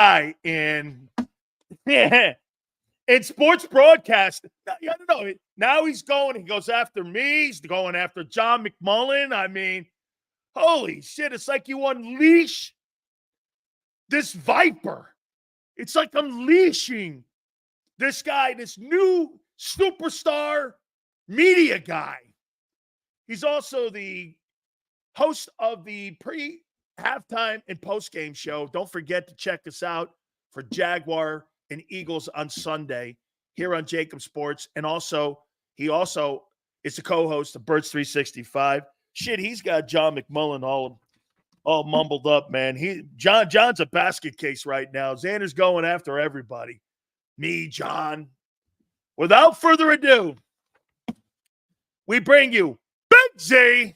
guy in sports broadcast. I don't know. Now he goes after me. He's going after John McMullen. I mean, holy shit. It's like you unleash this viper. It's like unleashing this guy, this new superstar media guy. He's also the host of the halftime and post-game show. Don't forget to check us out for Jaguar and Eagles on Sunday here on JAKIB Sports. And he also is the co-host of Birds 365. Shit, he's got John McMullen all mumbled up, man. John's a basket case right now. Zander's going after everybody. Me, John. Without further ado, we bring you Big Z,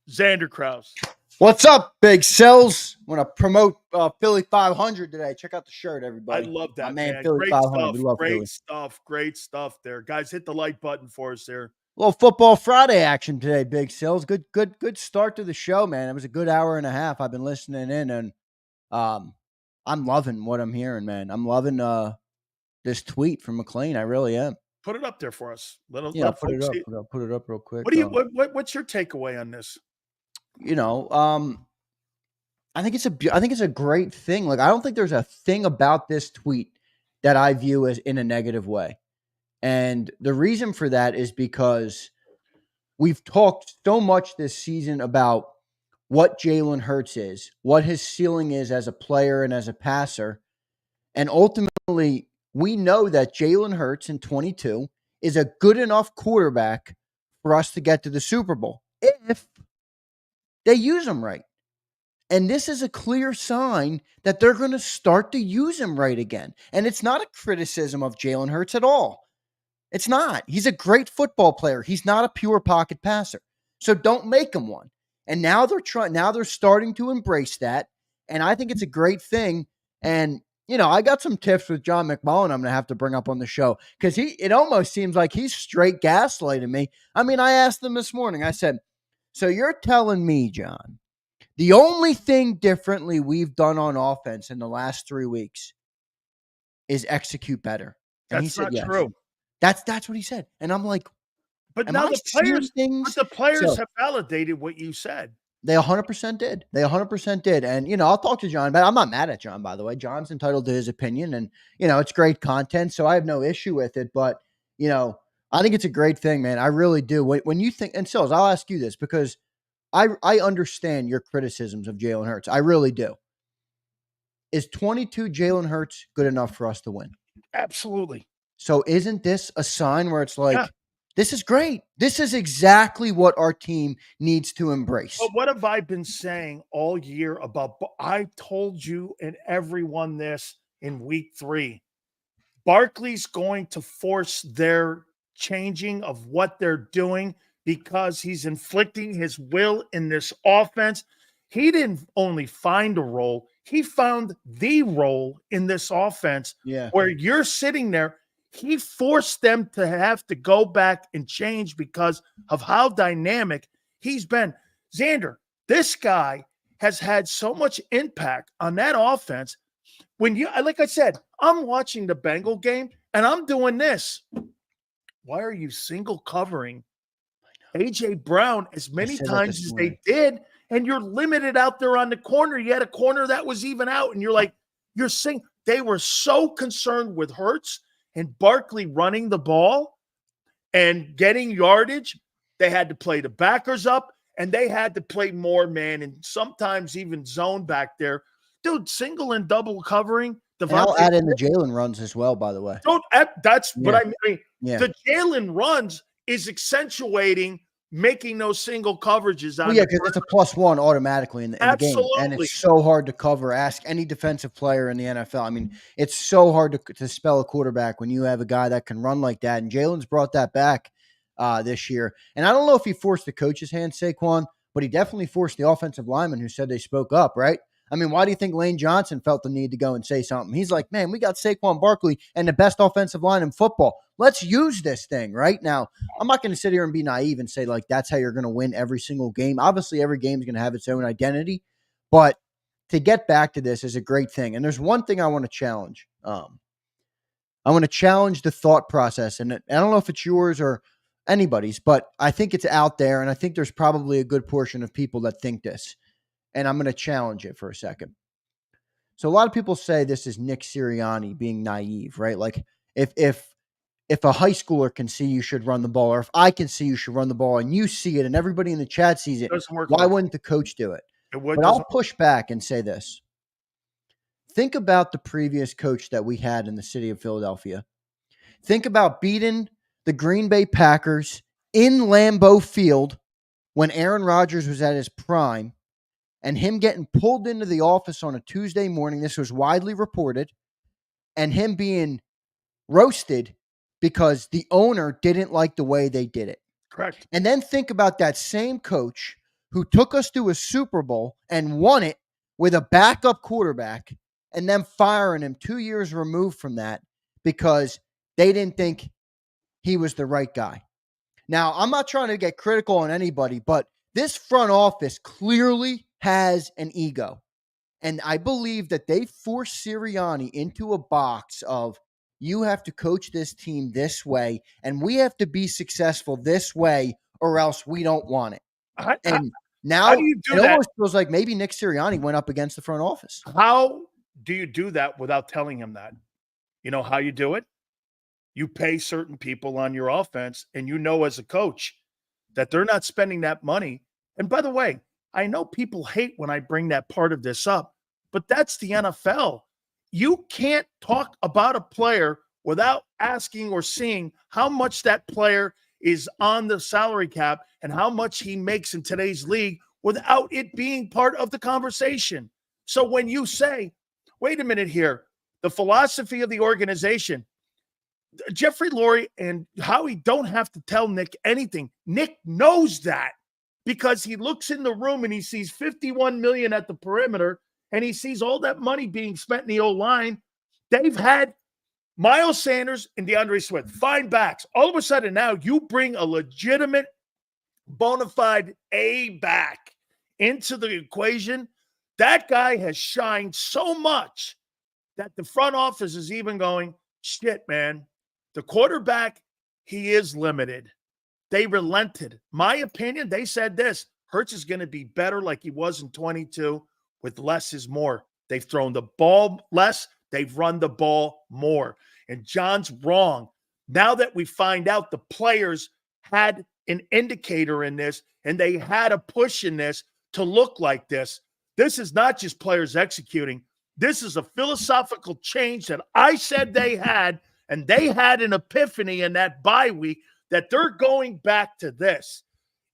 Zander Krause. What's up, Big Silz? Want to promote Philly 500 today. Check out the shirt, everybody. I love that, man. man. Philly Great 500. stuff. We love great Philly. stuff. Great stuff there. Guys, hit the like button for us there. A little football Friday action today, Big Silz. Good start to the show, man. It was a good hour and a half. I've been listening in, and I'm loving what I'm hearing, man. I'm loving this tweet from McLean. I really am. Put it up there for us. Put it up. I'll put it up real quick. What's your takeaway on this? I think it's a great thing. Like, I don't think there's a thing about this tweet that I view as in a negative way. And the reason for that is because we've talked so much this season about what Jalen Hurts is, what his ceiling is as a player and as a passer. And ultimately, we know that Jalen Hurts in 22 is a good enough quarterback for us to get to the Super Bowl if they use him right. And this is a clear sign that they're going to start to use him right again. And it's not a criticism of Jalen Hurts at all. It's not. He's a great football player. He's not a pure pocket passer. So don't make him one. And now they're starting to embrace that. And I think it's a great thing. And, I got some tips with John McMullen I'm going to have to bring up on the show because it almost seems like he's straight gaslighting me. I mean, I asked him this morning, I said, so you're telling me, John, the only thing differently we've done on offense in the last 3 weeks is execute better. And That's not true. That's what he said. And I'm like, but now the players have validated what you said. They 100% did. And, I'll talk to John, but I'm not mad at John, by the way. John's entitled to his opinion and, it's great content. So I have no issue with it. But, I think it's a great thing, man. I really do. When you think, and Silz, I'll ask you this because I understand your criticisms of Jalen Hurts. I really do. Is 22 Jalen Hurts good enough for us to win? Absolutely. So isn't this a sign where it's like, This is great. This is exactly what our team needs to embrace. But what have I been saying all year about? I told you and everyone this in week 3. Barkley's going to force their changing of what they're doing because he's inflicting his will in this offense. He didn't only find a role, he found the role in this offense where you're sitting there. He forced them to have to go back and change because of how dynamic he's been. Zander, this guy has had so much impact on that offense. Like I said, I'm watching the Bengal game and I'm doing this. Why are you single covering A.J. Brown as many times as they did? And you're limited out there on the corner. You had a corner that was even out and you're saying they were so concerned with Hurts and Barkley running the ball and getting yardage. They had to play the backers up and they had to play more man and sometimes even zone back there. Dude, single and double covering. And I'll add in the Jalen runs as well, by the way. That's what I mean. Yeah. The Jalen runs is accentuating making those single coverages. Because it's a +1 automatically in the game. And it's so hard to cover. Ask any defensive player in the NFL. I mean, it's so hard to spell a quarterback when you have a guy that can run like that. And Jalen's brought that back this year. And I don't know if he forced the coach's hand, Saquon, but he definitely forced the offensive lineman who said they spoke up, right? I mean, why do you think Lane Johnson felt the need to go and say something? He's like, man, we got Saquon Barkley and the best offensive line in football. Let's use this thing right now. I'm not going to sit here and be naive and say, like, that's how you're going to win every single game. Obviously, every game is going to have its own identity. But to get back to this is a great thing. And there's one thing I want to challenge. I want to challenge the thought process. And I don't know if it's yours or anybody's, but I think it's out there. And I think there's probably a good portion of people that think this. And I'm going to challenge it for a second. So a lot of people say this is Nick Sirianni being naive, right? Like if a high schooler can see you should run the ball, or if I can see you should run the ball and you see it and everybody in the chat sees it, why wouldn't the coach do it? But I'll push back and say this. Think about the previous coach that we had in the city of Philadelphia. Think about beating the Green Bay Packers in Lambeau Field when Aaron Rodgers was at his prime and him getting pulled into the office on a Tuesday morning. This was widely reported, and him being roasted because the owner didn't like the way they did it. Correct. And then think about that same coach who took us to a Super Bowl and won it with a backup quarterback, and then firing him 2 years removed from that because they didn't think he was the right guy. Now, I'm not trying to get critical on anybody, but this front office clearly has an ego. And I believe that they forced Sirianni into a box of, you have to coach this team this way, and we have to be successful this way, or else we don't want it. Now how do you do it that? almost feels like maybe Nick Sirianni went up against the front office. How do you do that without telling him that? You know how you do it? You pay certain people on your offense, and you know as a coach that they're not spending that money. And by the way, I know people hate when I bring that part of this up, but that's the NFL. You can't talk about a player without asking or seeing how much that player is on the salary cap and how much he makes in today's league without it being part of the conversation. So when you say, wait a minute here, the philosophy of the organization, Jeffrey Lurie and Howie don't have to tell Nick anything. Nick knows that because he looks in the room and he sees $51 million at the perimeter and he sees all that money being spent in the O-line. They've had Miles Sanders and DeAndre Swift, fine backs. All of a sudden now you bring a legitimate, bona fide A back into the equation. That guy has shined so much that the front office is even going, shit, man. The quarterback, he is limited. They relented. My opinion, they said this, Hurts is going to be better like he was in 22 with less is more. They've thrown the ball less. They've run the ball more. And John's wrong. Now that we find out the players had an indicator in this and they had a push in this to look like this, this is not just players executing. This is a philosophical change that I said they had. And they had an epiphany in that bye week that they're going back to this.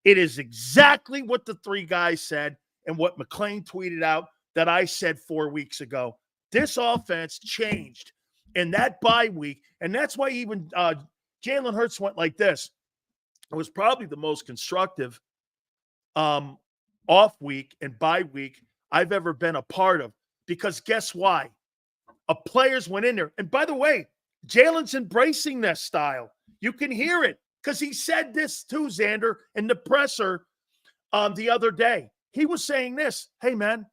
It is exactly what the three guys said and what McClain tweeted out that I said 4 weeks ago. This offense changed in that bye week. And that's why even Jalen Hurts went like this. It was probably the most constructive off week and bye week I've ever been a part of. Because guess why? Players went in there. And by the way, Jalen's embracing this style. You can hear it because he said this too, Zander, in the presser the other day. He was saying this, hey, man,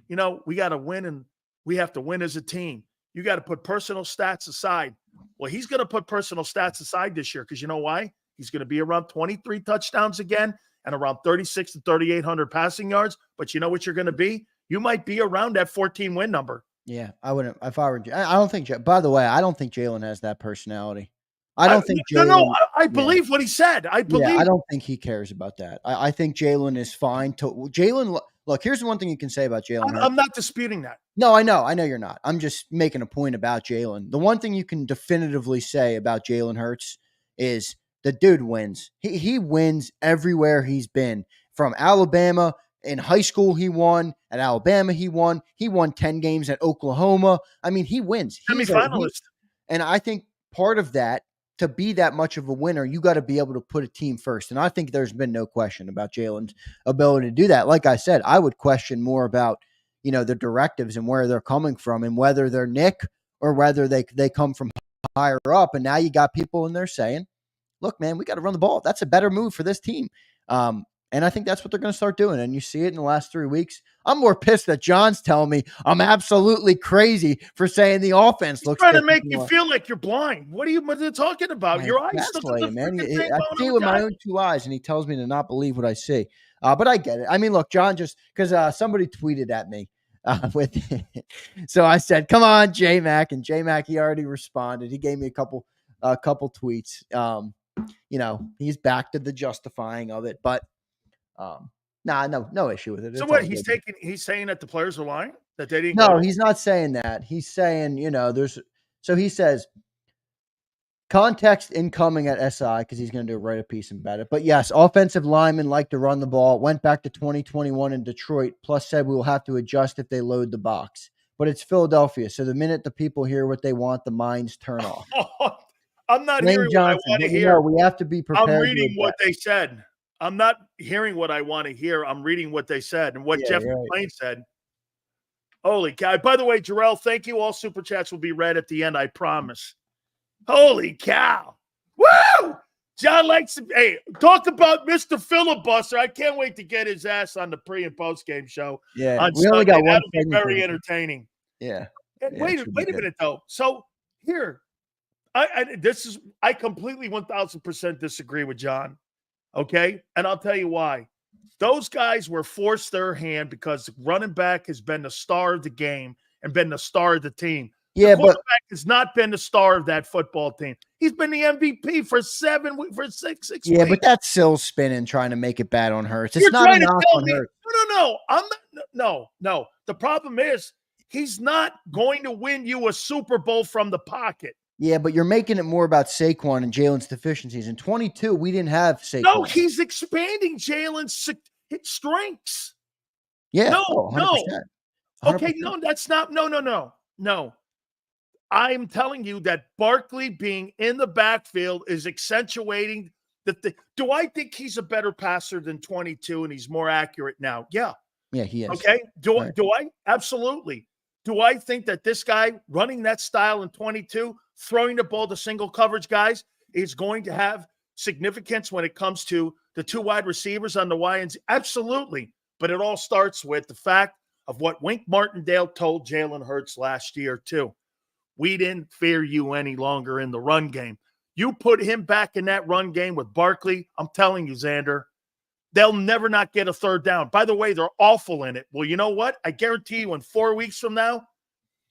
you know, we got to win and we have to win as a team. You got to put personal stats aside. Well, he's going to put personal stats aside this year because you know why? He's going to be around 23 touchdowns again and around 36 to 3,800 passing yards. But you know what you're going to be? You might be around that 14 win number. Yeah, I wouldn't. If I were, I don't think. By the way, I don't think Jalen has that personality. I don't think Jalen. No, I believe what he said. I believe. Yeah, I don't think he cares about that. I think Jalen is fine. Jalen, look. Here's the one thing you can say about Jalen. I'm not disputing that. No, I know you're not. I'm just making a point about Jalen. The one thing you can definitively say about Jalen Hurts is the dude wins. He wins everywhere he's been. From Alabama. In high school, he won. At Alabama, he won. He won 10 games at Oklahoma. I mean, he wins. Semi-finalist. And I think part of that, to be that much of a winner, you got to be able to put a team first. And I think there's been no question about Jalen's ability to do that. Like I said, I would question more about, you know, the directives and where they're coming from and whether they're Nick or whether they come from higher up. And now you got people in there saying, look, man, we got to run the ball. That's a better move for this team. And I think that's what they're going to start doing. And you see it in the last 3 weeks. I'm more pissed that John's telling me I'm absolutely crazy for saying the offense He's looks trying to different. make you feel like you're blind. What are you talking about? Man, Your eyes look at the gaslighting, man. freaking thing I going see it on, with my guy. own 2 eyes, and he tells me to not believe what I see. But I get it. I mean, look, John, just because somebody tweeted at me with it. So I said, "Come on, J Mac," and J Mac, he already responded. He gave me a couple tweets. He's back to the justifying of it, but no issue with it. So It's what? all good. He's saying that the players are lying, that they didn't go. No, he's not saying that. He's saying, so he says context incoming at SI because he's going to do a write a piece about it. But yes, offensive linemen like to run the ball. Went back to 2021 in Detroit, plus said we will have to adjust if they load the box. But it's Philadelphia. So the minute the people hear what they want, the minds turn off. I'm not Lane hearing Johnson, what I want to but hear. we have to be prepared. I'm reading what they said. I'm not hearing what I want to hear. I'm reading what they said and what Jeff McClain said. Holy cow. By the way, Jarrell, thank you. All super chats will be read at the end, I promise. Holy cow. Woo! John likes to, hey, talk about Mr. Filibuster. I can't wait to get his ass on the pre and post game show. Yeah, on we Sunday. only got one. That'll be very entertaining. Yeah. Wait a minute though. So here, I completely 1000% disagree with John. Okay, and I'll tell you why. Those guys were forced their hand because running back has been the star of the game and been the star of the team. Yeah, the quarterback has not been the star of that football team. He's been the MVP for 6 weeks. Yeah, but that's Silz spinning, trying to make it bad on Hurts. It's You're not trying a to knock tell on me. Hurts. No. I'm not. No. The problem is he's not going to win you a Super Bowl from the pocket. Yeah, but you're making it more about Saquon and Jalen's deficiencies. In 22, we didn't have Saquon. No, he's expanding Jalen's strengths. Yeah. No, 100%. 100%. Okay, no, that's not. No. I'm telling you that Barkley being in the backfield is accentuating the. Do I think he's a better passer than 22 and he's more accurate now? Yeah. Yeah, he is. Okay. Do I? Absolutely. Do I think that this guy running that style in 22, throwing the ball to single coverage guys, is going to have significance when it comes to the 2 wide receivers on the Y and Z? Absolutely. But it all starts with the fact of what Wink Martindale told Jalen Hurts last year, too. We didn't fear you any longer in the run game. You put him back in that run game with Barkley, I'm telling you, Zander, they'll never not get a third down. By the way, they're awful in it. Well, you know what? I guarantee you in 4 weeks from now,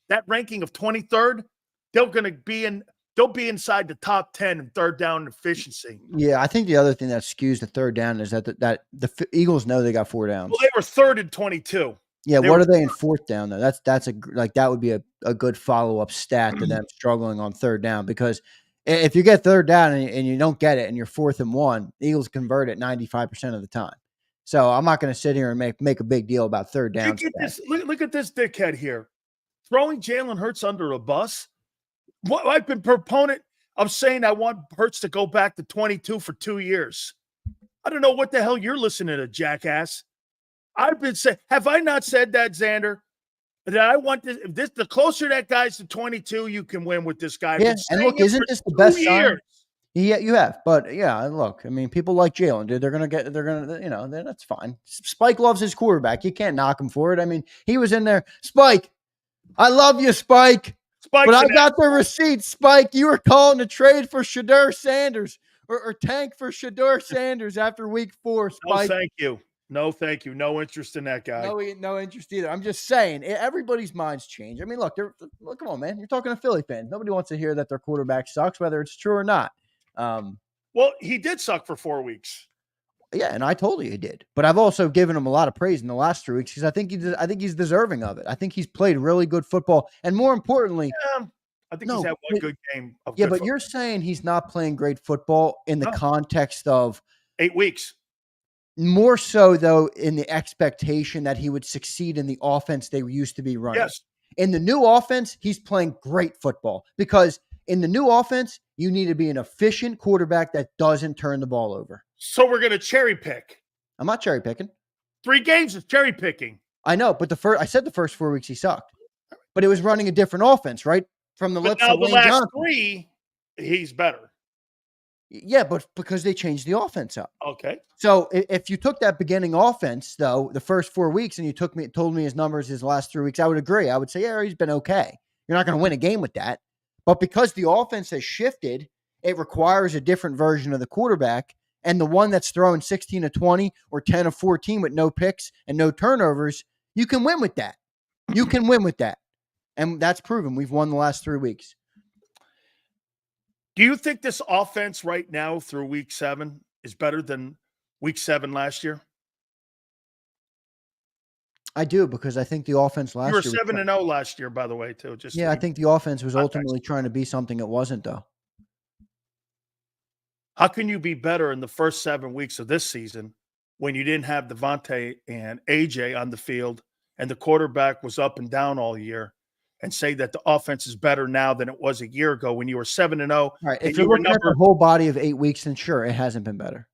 that ranking of 23rd, they'll be inside the top 10 in third down efficiency. Yeah, I think the other thing that skews the third down is that the Eagles know they got 4 downs. Well, they were third and 22. Yeah, what are they in fourth down though? That would be a good follow-up stat to them struggling on third down, because if you get third down and you don't get it and you're 4th and 1, the Eagles convert it 95% of the time. So I'm not going to sit here and make a big deal about third down. Look at this dickhead here. Throwing Jalen Hurts under a bus. I've been proponent of saying I want Hurts to go back to 22 for 2 years. I don't know what the hell you're listening to, jackass. I've been saying, have I not said that, Zander? That I want this the closer that guy's to 22, you can win with this guy. Yeah, and look, isn't this the best sign? Yeah, you have. But yeah, look, I mean, people like Jalen, dude, that's fine. Spike loves his quarterback. You can't knock him for it. I mean, he was in there. Spike, I love you, Spike. But I got the receipt, Spike. You were calling to trade for Shedeur Sanders or tank for Shedeur Sanders after week 4, Spike. No, thank you. No interest in that guy. No interest either. I'm just saying, everybody's minds change. I mean, look, come on, man. You're talking to Philly fans. Nobody wants to hear that their quarterback sucks, whether it's true or not. Well, he did suck for 4 weeks. Yeah, and I told you he did. But I've also given him a lot of praise in the last 3 weeks because I think he's deserving of it. I think he's played really good football, and more importantly, I think he's had one good game. But you're saying he's not playing great football in the context of 8 weeks. More so, though, in the expectation that he would succeed in the offense they used to be running. Yes. In the new offense, he's playing great football because in the new offense, you need to be an efficient quarterback that doesn't turn the ball over. So we're going to cherry pick. I'm not cherry picking. 3 games is cherry picking. I know, but I said the first 4 weeks he sucked. But it was running a different offense, right? From the lips of Lane Johnson. Last 3, he's better. Yeah, but because they changed the offense up. Okay. So if you took that beginning offense, though, the first 4 weeks, and you told me his numbers his last 3 weeks, I would agree. I would say, yeah, he's been okay. You're not going to win a game with that. But because the offense has shifted, it requires a different version of the quarterback. And the one that's throwing 16 to 20 or 10 of 14 with no picks and no turnovers, you can win with that. You can win with that. And that's proven. We've won the last 3 weeks. Do you think this offense right now through week 7 is better than week 7 last year? I do, because I think the offense last You were year 7-0 last year, by the way, too. I think the offense was context. ultimately trying to be something it wasn't, though. How can you be better in the first 7 weeks of this season when you didn't have Devontae and AJ on the field and the quarterback was up and down all year, and say that the offense is better now than it was a year ago when you were 7-0? All right. If you're looking at the whole body of 8 weeks, then sure, it hasn't been better.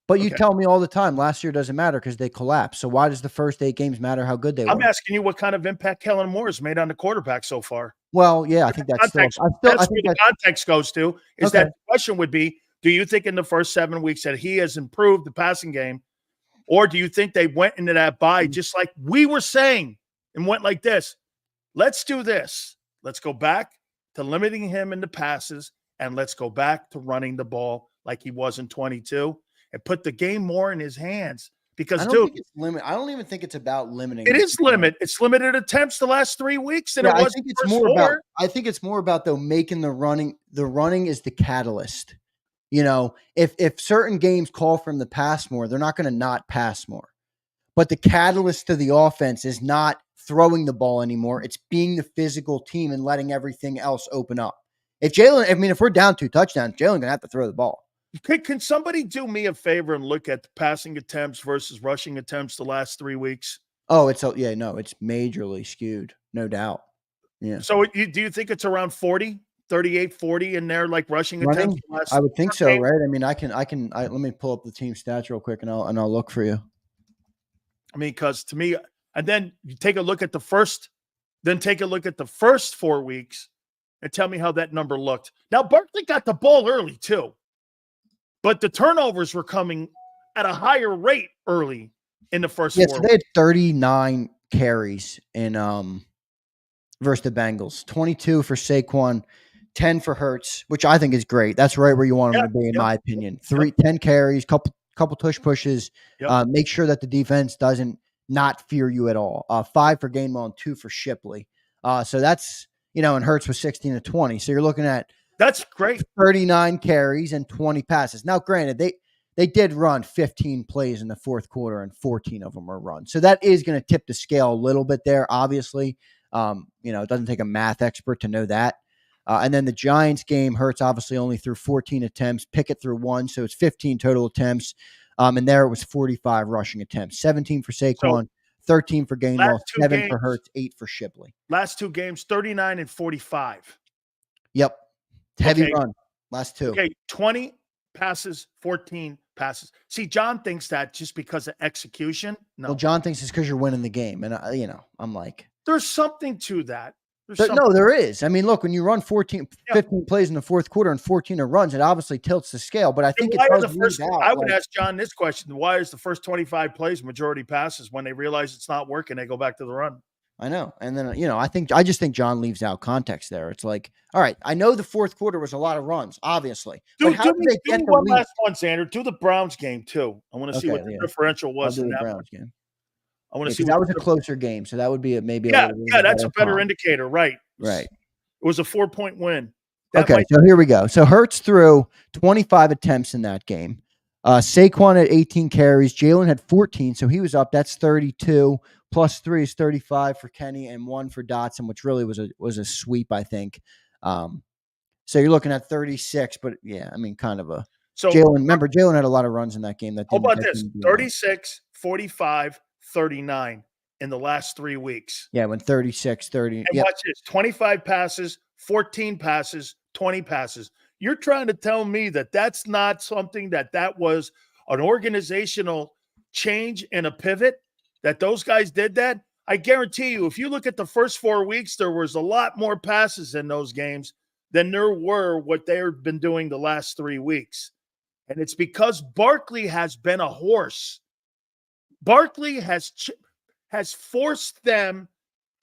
But you tell me all the time, last year doesn't matter because they collapsed. So why does the first 8 games matter how good they were? I'm asking you what kind of impact Kellen Moore has made on the quarterback so far. Well, yeah, I think that's context. That's where the context goes to. Is that the question would be, do you think in the first 7 weeks that he has improved the passing game, or do you think they went into that bye just like we were saying and went like this? Let's do this. Let's go back to limiting him in the passes, and let's go back to running the ball like he was in 22 and put the game more in his hands. Because, I don't think it's limit. I don't even think it's about limiting. It is limit. It's limited attempts the last 3 weeks than it was. I think it's more about. I think it's more about though making the running. The running is the catalyst. You know, if certain games call from the pass more, they're not going to not pass more. But the catalyst to the offense is not throwing the ball anymore. It's being the physical team and letting everything else open up. If we're down 2 touchdowns, Jalen gonna have to throw the ball. Can somebody do me a favor and look at the passing attempts versus rushing attempts the last 3 weeks? Oh, it's majorly skewed, no doubt. Yeah. So do you think it's around 40, 38, 40 in there, like rushing attempts? I would think so, right? I mean, let me pull up the team stats real quick and I'll look for you. I mean, because to me, and then you take a look at the first 4 weeks and tell me how that number looked. Now, Barkley got the ball early too, but the turnovers were coming at a higher rate early in the first 4 weeks. They had 39 carries in versus the Bengals, 22 for Saquon, 10 for Hurts, which I think is great. That's right where you want him to be, in my opinion. 10 carries, couple tush pushes. Make sure that the defense doesn't not fear you at all. 5 for Gainwell and 2 for Shipley. So that's, and Hurts was 16 to 20. So you're looking at that's great. 39 carries and 20 passes. Now, granted, they did run 15 plays in the fourth quarter and 14 of them were run. So that is going to tip the scale a little bit there, obviously. It doesn't take a math expert to know that. And then the Giants game, Hurts obviously only threw 14 attempts, Pickett threw 1, so it's 15 total attempts. And there it was 45 rushing attempts, 17 for Saquon, 13 for Gainwell, 7 for Hurts, 8 for Shipley. Last 2 games, 39 and 45. Yep. Heavy run. Last 2. Okay, 20 passes, 14 passes. See, John thinks that just because of execution. No. Well, John thinks it's because you're winning the game. And, I'm like. There's something to that. No, there is. I mean, look, when you run 15 plays in the fourth quarter and 14 are runs, it obviously tilts the scale. But I think I would ask John this question. Why is the first 25 plays majority passes? When they realize it's not working, they go back to the run. I know. And then, I just think John leaves out context there. It's like, all right, I know the fourth quarter was a lot of runs, obviously. Do one last one, Zander. Do the Browns game, too. I want to see what the differential was in that Browns game. I want to see that was a closer game, so that would be maybe that's a better indicator, right? Right. It was a 4-point win. So here we go. So Hurts threw 25 attempts in that game. Saquon had 18 carries. Jalen had 14, so he was up. That's 32. Plus 3 is 35 for Kenny and 1 for Dotson, which really was a sweep, I think. So you're looking at 36, but yeah, I mean, kind of a. So Jalen had a lot of runs in that game. How about this? 36, 45. 39 in the last 3 weeks. Yeah, when 36, 30. And watch this, 25 passes, 14 passes, 20 passes. You're trying to tell me that that's not something that was an organizational change and a pivot, that those guys did that? I guarantee you, if you look at the first 4 weeks, there was a lot more passes in those games than there were what they've been doing the last 3 weeks. And it's because Barkley has been a horse. Barkley has forced them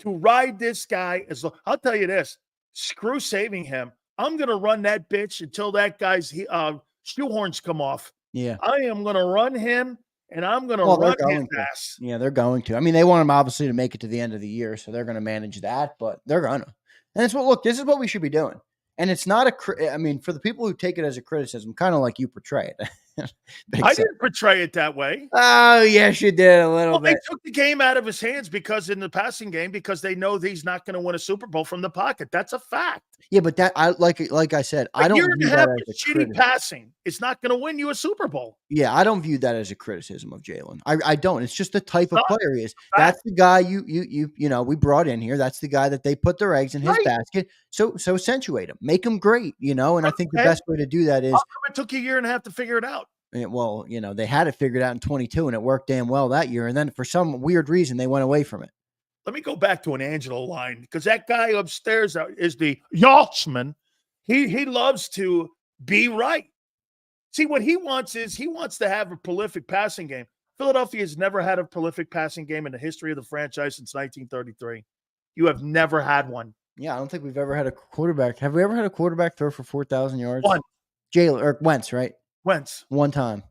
to ride this guy. I'll tell you this, screw saving him. I'm going to run that bitch until that guy's shoehorns come off. Yeah. I am going to run him, and I'm going to run his ass. Yeah, they're going to. I mean, they want him obviously to make it to the end of the year, so they're going to manage that, but they're going to. And it's this is what we should be doing. And it's not I mean, for the people who take it as a criticism, kind of like you portray it. I didn't portray it that way. Oh, yes, you did a little bit. They took the game out of his hands because in the passing game, because they know he's not going to win a Super Bowl from the pocket. That's a fact. Yeah, but that like I said, I don't view that as a shitty passing. It's not going to win you a Super Bowl. Yeah, I don't view that as a criticism of Jalen. I don't. It's just the type of player he is. That's the guy we brought in here. That's the guy that they put their eggs in his basket. So accentuate him, make him great. And I think the best way to do that is. How come it took you a year and a half to figure it out? Well, they had it figured out in 22, and it worked damn well that year. And then for some weird reason, they went away from it. Let me go back to an Angelo line, because that guy upstairs is the yachtsman. He loves to be right. See, what he wants is he wants to have a prolific passing game. Philadelphia has never had a prolific passing game in the history of the franchise since 1933. You have never had one. Yeah, I don't think we've ever had a quarterback. Have we ever had a quarterback throw for 4,000 yards? One. Jalen or Wentz, right? Wentz. One time.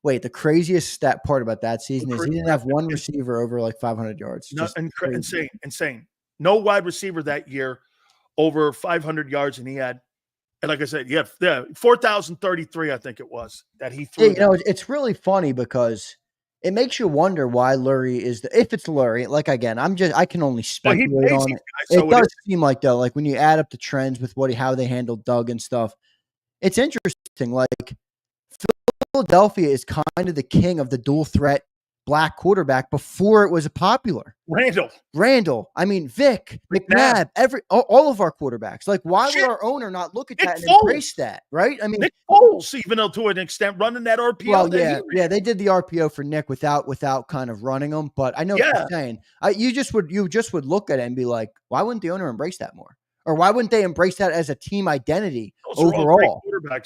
Wait, the craziest stat part about that season is he didn't have one receiver over like 500 yards. Insane. No wide receiver that year over 500 yards, and he had, and like I said, 4,033, I think it was, that he threw. Yeah, it's really funny because it makes you wonder why Lurie if it's Lurie. Like again, I can only speculate on it. It does seem like though, like when you add up the trends with how they handled Doug and stuff, it's interesting. Like Philadelphia is kind of the king of the dual threat black quarterback before it was popular. Randall. I mean, Vic, McNabb, all of our quarterbacks. Like, why would our owner not look at that and embrace that? Right? I mean, Nick Foles, even though to an extent, running that RPO. Well, yeah, they did the RPO for Nick without kind of running them. But I know what you're saying. You just would look at it and be like, why wouldn't the owner embrace that more? Or why wouldn't they embrace that as a team identity overall?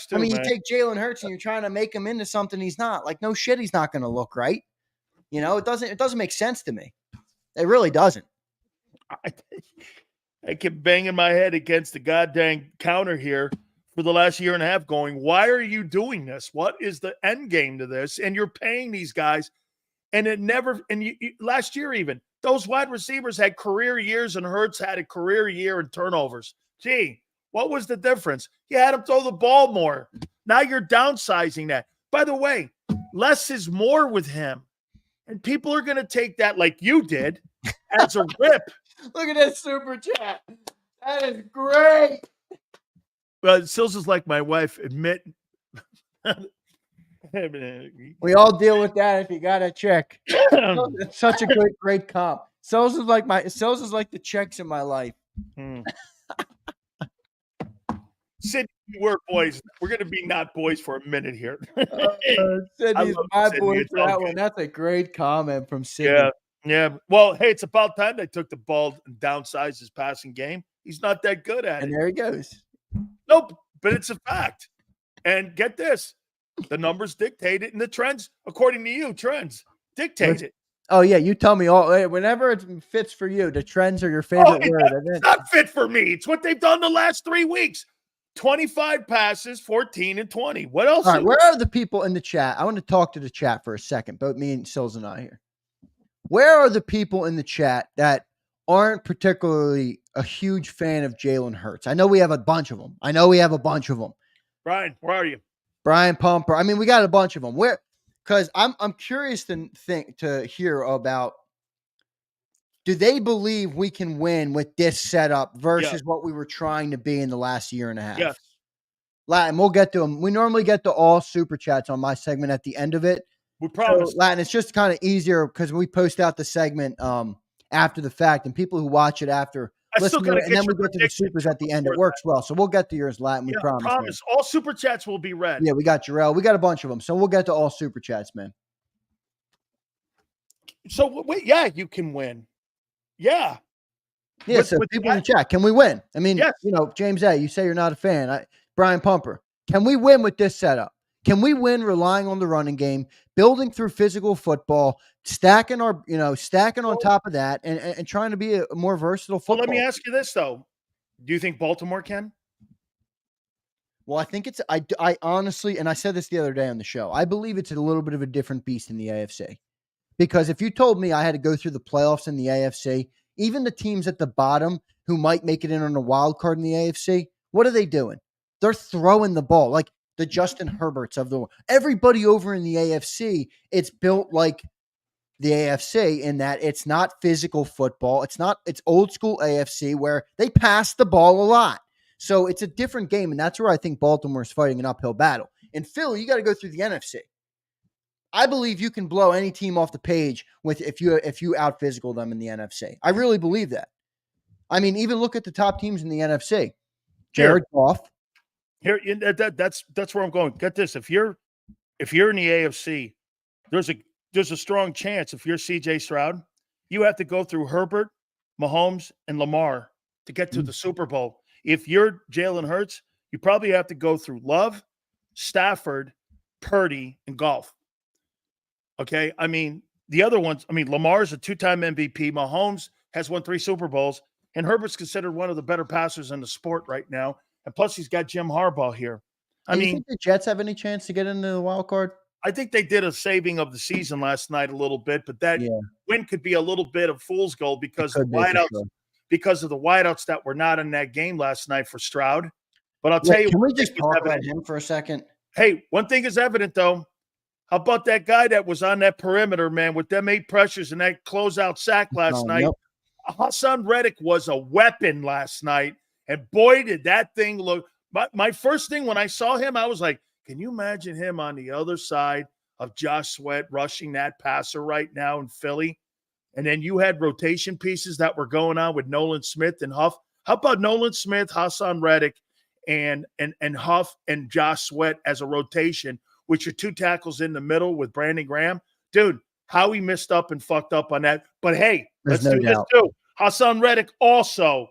Too, you take Jalen Hurts and you're trying to make him into something he's not. Like, no shit, he's not going to look right. It doesn't make sense to me. It really doesn't. I keep banging my head against the goddamn counter here for the last year and a half going, why are you doing this? What is the end game to this? And you're paying these guys. And last year even, those wide receivers had career years and Hurts had a career year in turnovers. Gee, what was the difference? You had him throw the ball more. Now you're downsizing that. By the way, less is more with him. And people are going to take that like you did as a rip. Look at that super chat. That is great. Well, Silz is like my wife. Admit. We all deal with that if you got a check. It's such a great comp. Silz is like the checks in my life. Sid, we're boys. We're going to be not boys for a minute here. Sydney's my boy for that one. That's a great comment from Sydney. Yeah. Well, hey, it's about time they took the ball and downsized his passing game. He's not that good at it. And there he goes. Nope, but it's a fact. And get this. The numbers dictate it, and the trends, according to you, trends dictate it. Oh, yeah, you tell me whenever it fits for you, the trends are your favorite word. It's not fit for me. It's what they've done the last 3 weeks. 25 passes, 14 and 20. What else? All right, where are the people in the chat? I want to talk to the chat for a second, both me and Silz and I here. Where are the people in the chat that aren't particularly a huge fan of Jalen Hurts? I know we have a bunch of them. Brian, where are you? Brian Pumper. I mean, we got a bunch of them. Where? Because I'm curious to hear about. Do they believe we can win with this setup versus what we were trying to be in the last year and a half? Yes. Latin, we'll get to them. We normally get to all super chats on my segment at the end of it. We promise. So, Latin, it's just kind of easier because we post out the segment after the fact, and people who watch it after listen to it, and then we get to the supers at the end. It works well. So we'll get to yours, Latin. We promise. All super chats will be read. Yeah, we got Jarrell. We got a bunch of them. So we'll get to all super chats, man. So, wait, you can win. Yeah. Yeah, so with people in the that, chat, can we win? I mean, yes. James A., you say you're not a fan. Brian Pumper, can we win with this setup? Can we win relying on the running game, building through physical football, stacking on Well, top of that, and trying to be a more versatile well, let me football? ask you this though: do you think Baltimore can? Well, I think I honestly, and I said this the other day on the show, I believe it's a little bit of a different beast in the AFC. Because if you told me I had to go through the playoffs in the AFC, even the teams at the bottom who might make it in on a wild card in the AFC, what are they doing? They're throwing the ball like the Justin Herberts of the world. Everybody over in the AFC, it's built like the AFC in that it's not physical football. It's old school AFC where they pass the ball a lot. So it's a different game. And that's where I think Baltimore is fighting an uphill battle. In Philly, you got to go through the NFC. I believe you can blow any team off the page with if you out physical them in the NFC. I really believe that. I mean, even look at the top teams in the NFC. Jared Goff. That's where I'm going. Get this: if you're in the AFC, there's a strong chance if you're CJ Stroud, you have to go through Herbert, Mahomes, and Lamar to get to the Super Bowl. If you're Jalen Hurts, you probably have to go through Love, Stafford, Purdy, and Golf. Okay. I mean, the other ones, I mean, Lamar's a 2-time MVP. Mahomes has won 3 Super Bowls, and Herbert's considered one of the better passers in the sport right now. And plus, he's got Jim Harbaugh here. I mean, you think the Jets have any chance to get into the wild card? I think they did a saving of the season last night a little bit, but that win could be a little bit of fool's gold because of the wideouts that were not in that game last night for Stroud. But I'll tell you, can we just talk about him for a second? Hey, one thing is evident though. How about that guy that was on that perimeter, man, with them 8 pressures and that closeout sack last night? Yep. Hassan Reddick was a weapon last night, and boy, did that thing look. My first thing when I saw him, I was like, can you imagine him on the other side of Josh Sweat rushing that passer right now in Philly? And then you had rotation pieces that were going on with Nolan Smith and Huff. How about Nolan Smith, Hassan Reddick, and Huff and Josh Sweat as a rotation with your 2 tackles in the middle with Brandon Graham? Dude, how he missed up and fucked up on that. But hey, let's do this too. Hassan Reddick also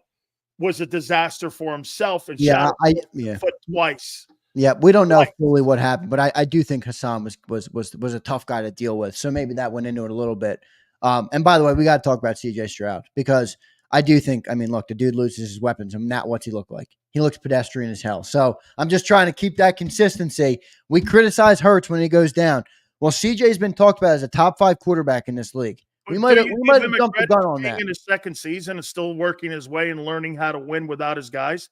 was a disaster for himself and shot his foot twice. Yeah, we don't know fully what happened, but I do think Hassan was a tough guy to deal with. So maybe that went into it a little bit. And by the way, we got to talk about CJ Stroud because I do think, I mean, look, the dude loses his weapons. And not what's he look like? He looks pedestrian as hell. So I'm just trying to keep that consistency. We criticize Hurts when he goes down. Well, CJ's been talked about as a top 5 quarterback in this league. We might have jumped the gun on that. In his second season and still working his way and learning how to win without his guys.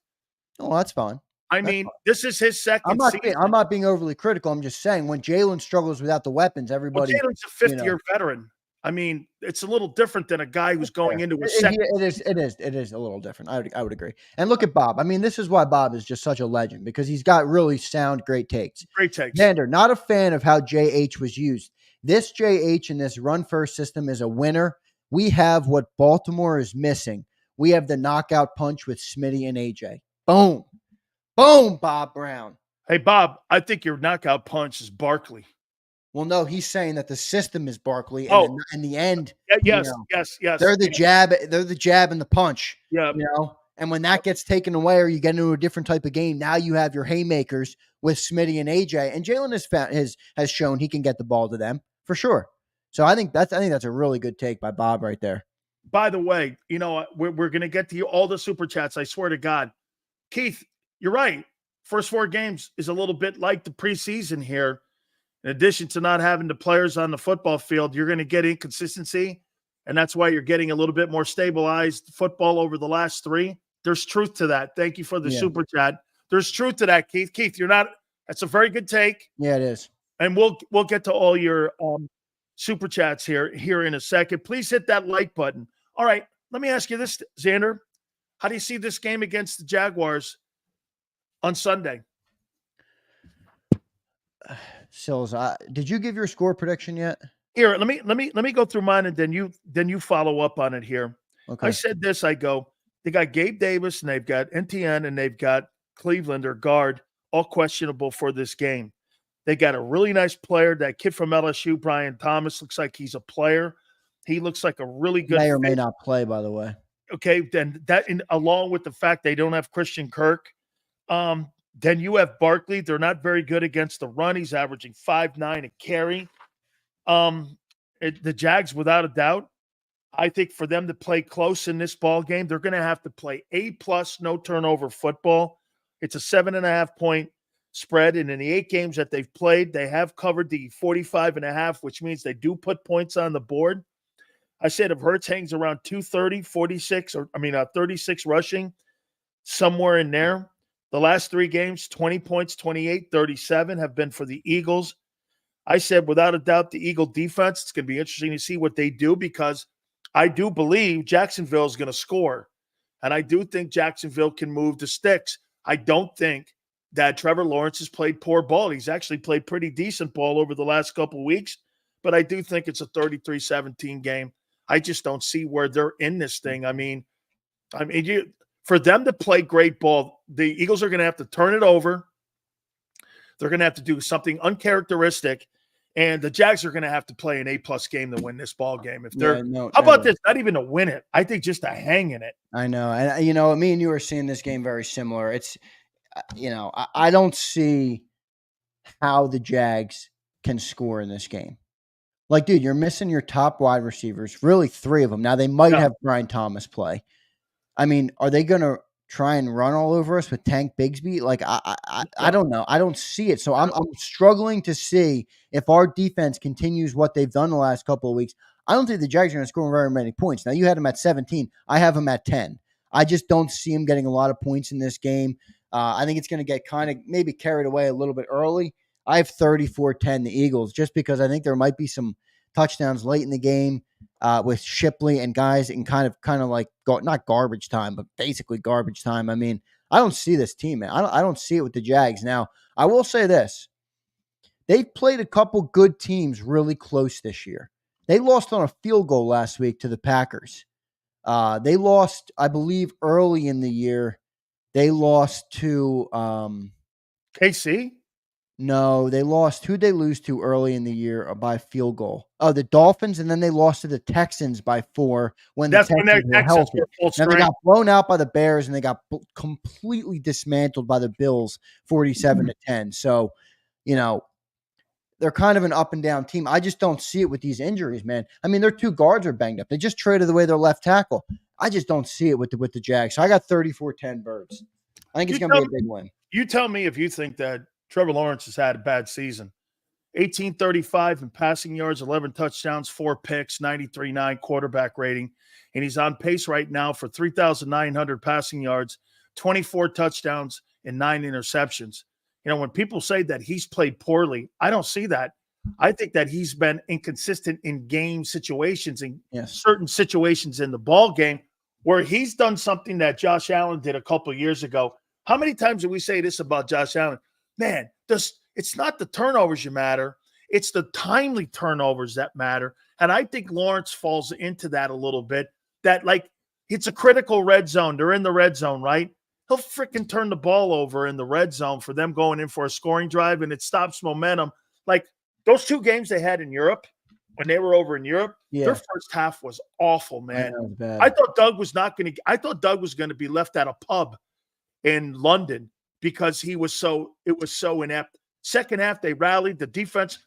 Oh, that's fine. I mean, this is his second season. I'm not being overly critical. I'm just saying when Jalen struggles without the weapons, everybody. Well, Jalen's a fifth-year veteran. I mean, it's a little different than a guy who's going into his second. It is a little different. I would agree. And look at Bob. I mean, this is why Bob is just such a legend because he's got really sound, great takes. Great takes. Zander, not a fan of how JH was used. This JH in this run-first system is a winner. We have what Baltimore is missing. We have the knockout punch with Smitty and AJ. Boom. Boom, Bob Brown. Hey, Bob, I think your knockout punch is Barkley. Well, no, he's saying that the system is Barkley. And in the end, yes. They're the jab and the punch. Yeah. And when that gets taken away or you get into a different type of game, now you have your haymakers with Smitty and AJ. And Jalen has shown he can get the ball to them for sure. So I think that's a really good take by Bob right there. By the way, we're going to get to all the super chats. I swear to God, Keith, you're right. First 4 games is a little bit like the preseason here. In addition to not having the players on the football field, you're going to get inconsistency, and that's why you're getting a little bit more stabilized football over the last 3. There's truth to that. Thank you for the super chat. There's truth to that, Keith. Keith, that's a very good take. Yeah, it is. And we'll get to all your super chats here in a second. Please hit that like button. All right, let me ask you this, Zander. How do you see this game against the Jaguars on Sunday? Silz, did you give your score prediction yet? Here, let me go through mine and then you follow up on it here. Okay. I said this. I go. They got Gabe Davis and they've got NTN and they've got Cleveland, their guard, all questionable for this game. They got a really nice player. That kid from LSU, Brian Thomas, looks like he's a player. He looks like a really good. May or may not play, by the way. Okay, then along with the fact they don't have Christian Kirk, then you have Barkley. They're not very good against the run. He's averaging 5.9 a carry. The Jags, without a doubt, I think for them to play close in this ball game, they're going to have to play A-plus, no turnover football. It's a 7.5-point spread, and in the 8 games that they've played, they have covered the 45.5, which means they do put points on the board. I said if Hurts hangs around 230, 36 rushing, somewhere in there. The last 3 games, 20 points, 28, 37 have been for the Eagles. I said without a doubt the Eagle defense, it's going to be interesting to see what they do because I do believe Jacksonville is going to score. And I do think Jacksonville can move the sticks. I don't think that Trevor Lawrence has played poor ball. He's actually played pretty decent ball over the last couple of weeks. But I do think it's a 33-17 game. I just don't see where they're in this thing. For them to play great ball, the Eagles are going to have to turn it over. They're going to have to do something uncharacteristic, and the Jags are going to have to play an A-plus game to win this ball game. If they're, how about this? Not even to win it. I think just to hang in it. I know, and me and you are seeing this game very similar. It's, I don't see how the Jags can score in this game. Like, dude, you're missing your top wide receivers, really 3 of them. Now, they might have Brian Thomas play. I mean, are they going to try and run all over us with Tank Bigsby? Like, I don't know. I don't see it. So I'm struggling to see if our defense continues what they've done the last couple of weeks. I don't think the Jags are going to score very many points. Now, you had them at 17. I have them at 10. I just don't see them getting a lot of points in this game. I think it's going to get kind of maybe carried away a little bit early. I have 34-10 the Eagles just because I think there might be some touchdowns late in the game with Shipley and guys in kind of like not garbage time, but basically garbage time. I mean, I don't see this team, man. I don't see it with the Jags. Now, I will say this. They've played a couple good teams really close this year. They lost on a field goal last week to the Packers. They lost, I believe, early in the year. They lost to KC? No, they lost. Who'd they lose to early in the year by field goal? Oh, the Dolphins, and then they lost to the Texans by 4 when the Texans were healthy. Then they got blown out by the Bears, and they got completely dismantled by the Bills, 47-10. So, they're kind of an up and down team. I just don't see it with these injuries, man. I mean, their 2 guards are banged up. They just traded away their left tackle. I just don't see it with the Jags. So I got 34-10 Birds. I think it's going to be a big win. You tell me if you think that Trevor Lawrence has had a bad season. 1835 in passing yards, 11 touchdowns, 4 picks, 93.9 quarterback rating. And he's on pace right now for 3,900 passing yards, 24 touchdowns, and 9 interceptions. When people say that he's played poorly, I don't see that. I think that he's been inconsistent in game situations and certain situations in the ball game where he's done something that Josh Allen did a couple of years ago. How many times do we say this about Josh Allen? Man, it's not the turnovers that matter. It's the timely turnovers that matter. And I think Lawrence falls into that a little bit. That, like, it's a critical red zone. They're in the red zone, right? He'll freaking turn the ball over in the red zone for them going in for a scoring drive, and it stops momentum. Like, those 2 games they had in Europe, when they were over in Europe, their first half was awful, man. I thought Doug was going to be left at a pub in London because it was so inept. Second half, they rallied. The defense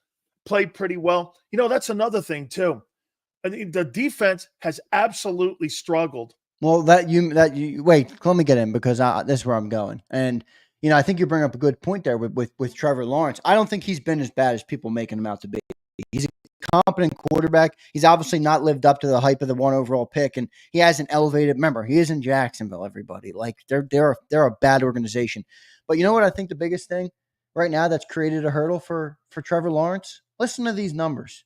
played pretty well. That's another thing too. I mean, the defense has absolutely struggled. Well, wait, let me get in because this is where I'm going. And, I think you bring up a good point there with Trevor Lawrence. I don't think he's been as bad as people making him out to be. He's a competent quarterback. He's obviously not lived up to the hype of the 1 overall pick, and he hasn't elevated. Remember, he is in Jacksonville, everybody. Like, they're a bad organization. But you know what I think the biggest thing right now that's created a hurdle for Trevor Lawrence? Listen to these numbers.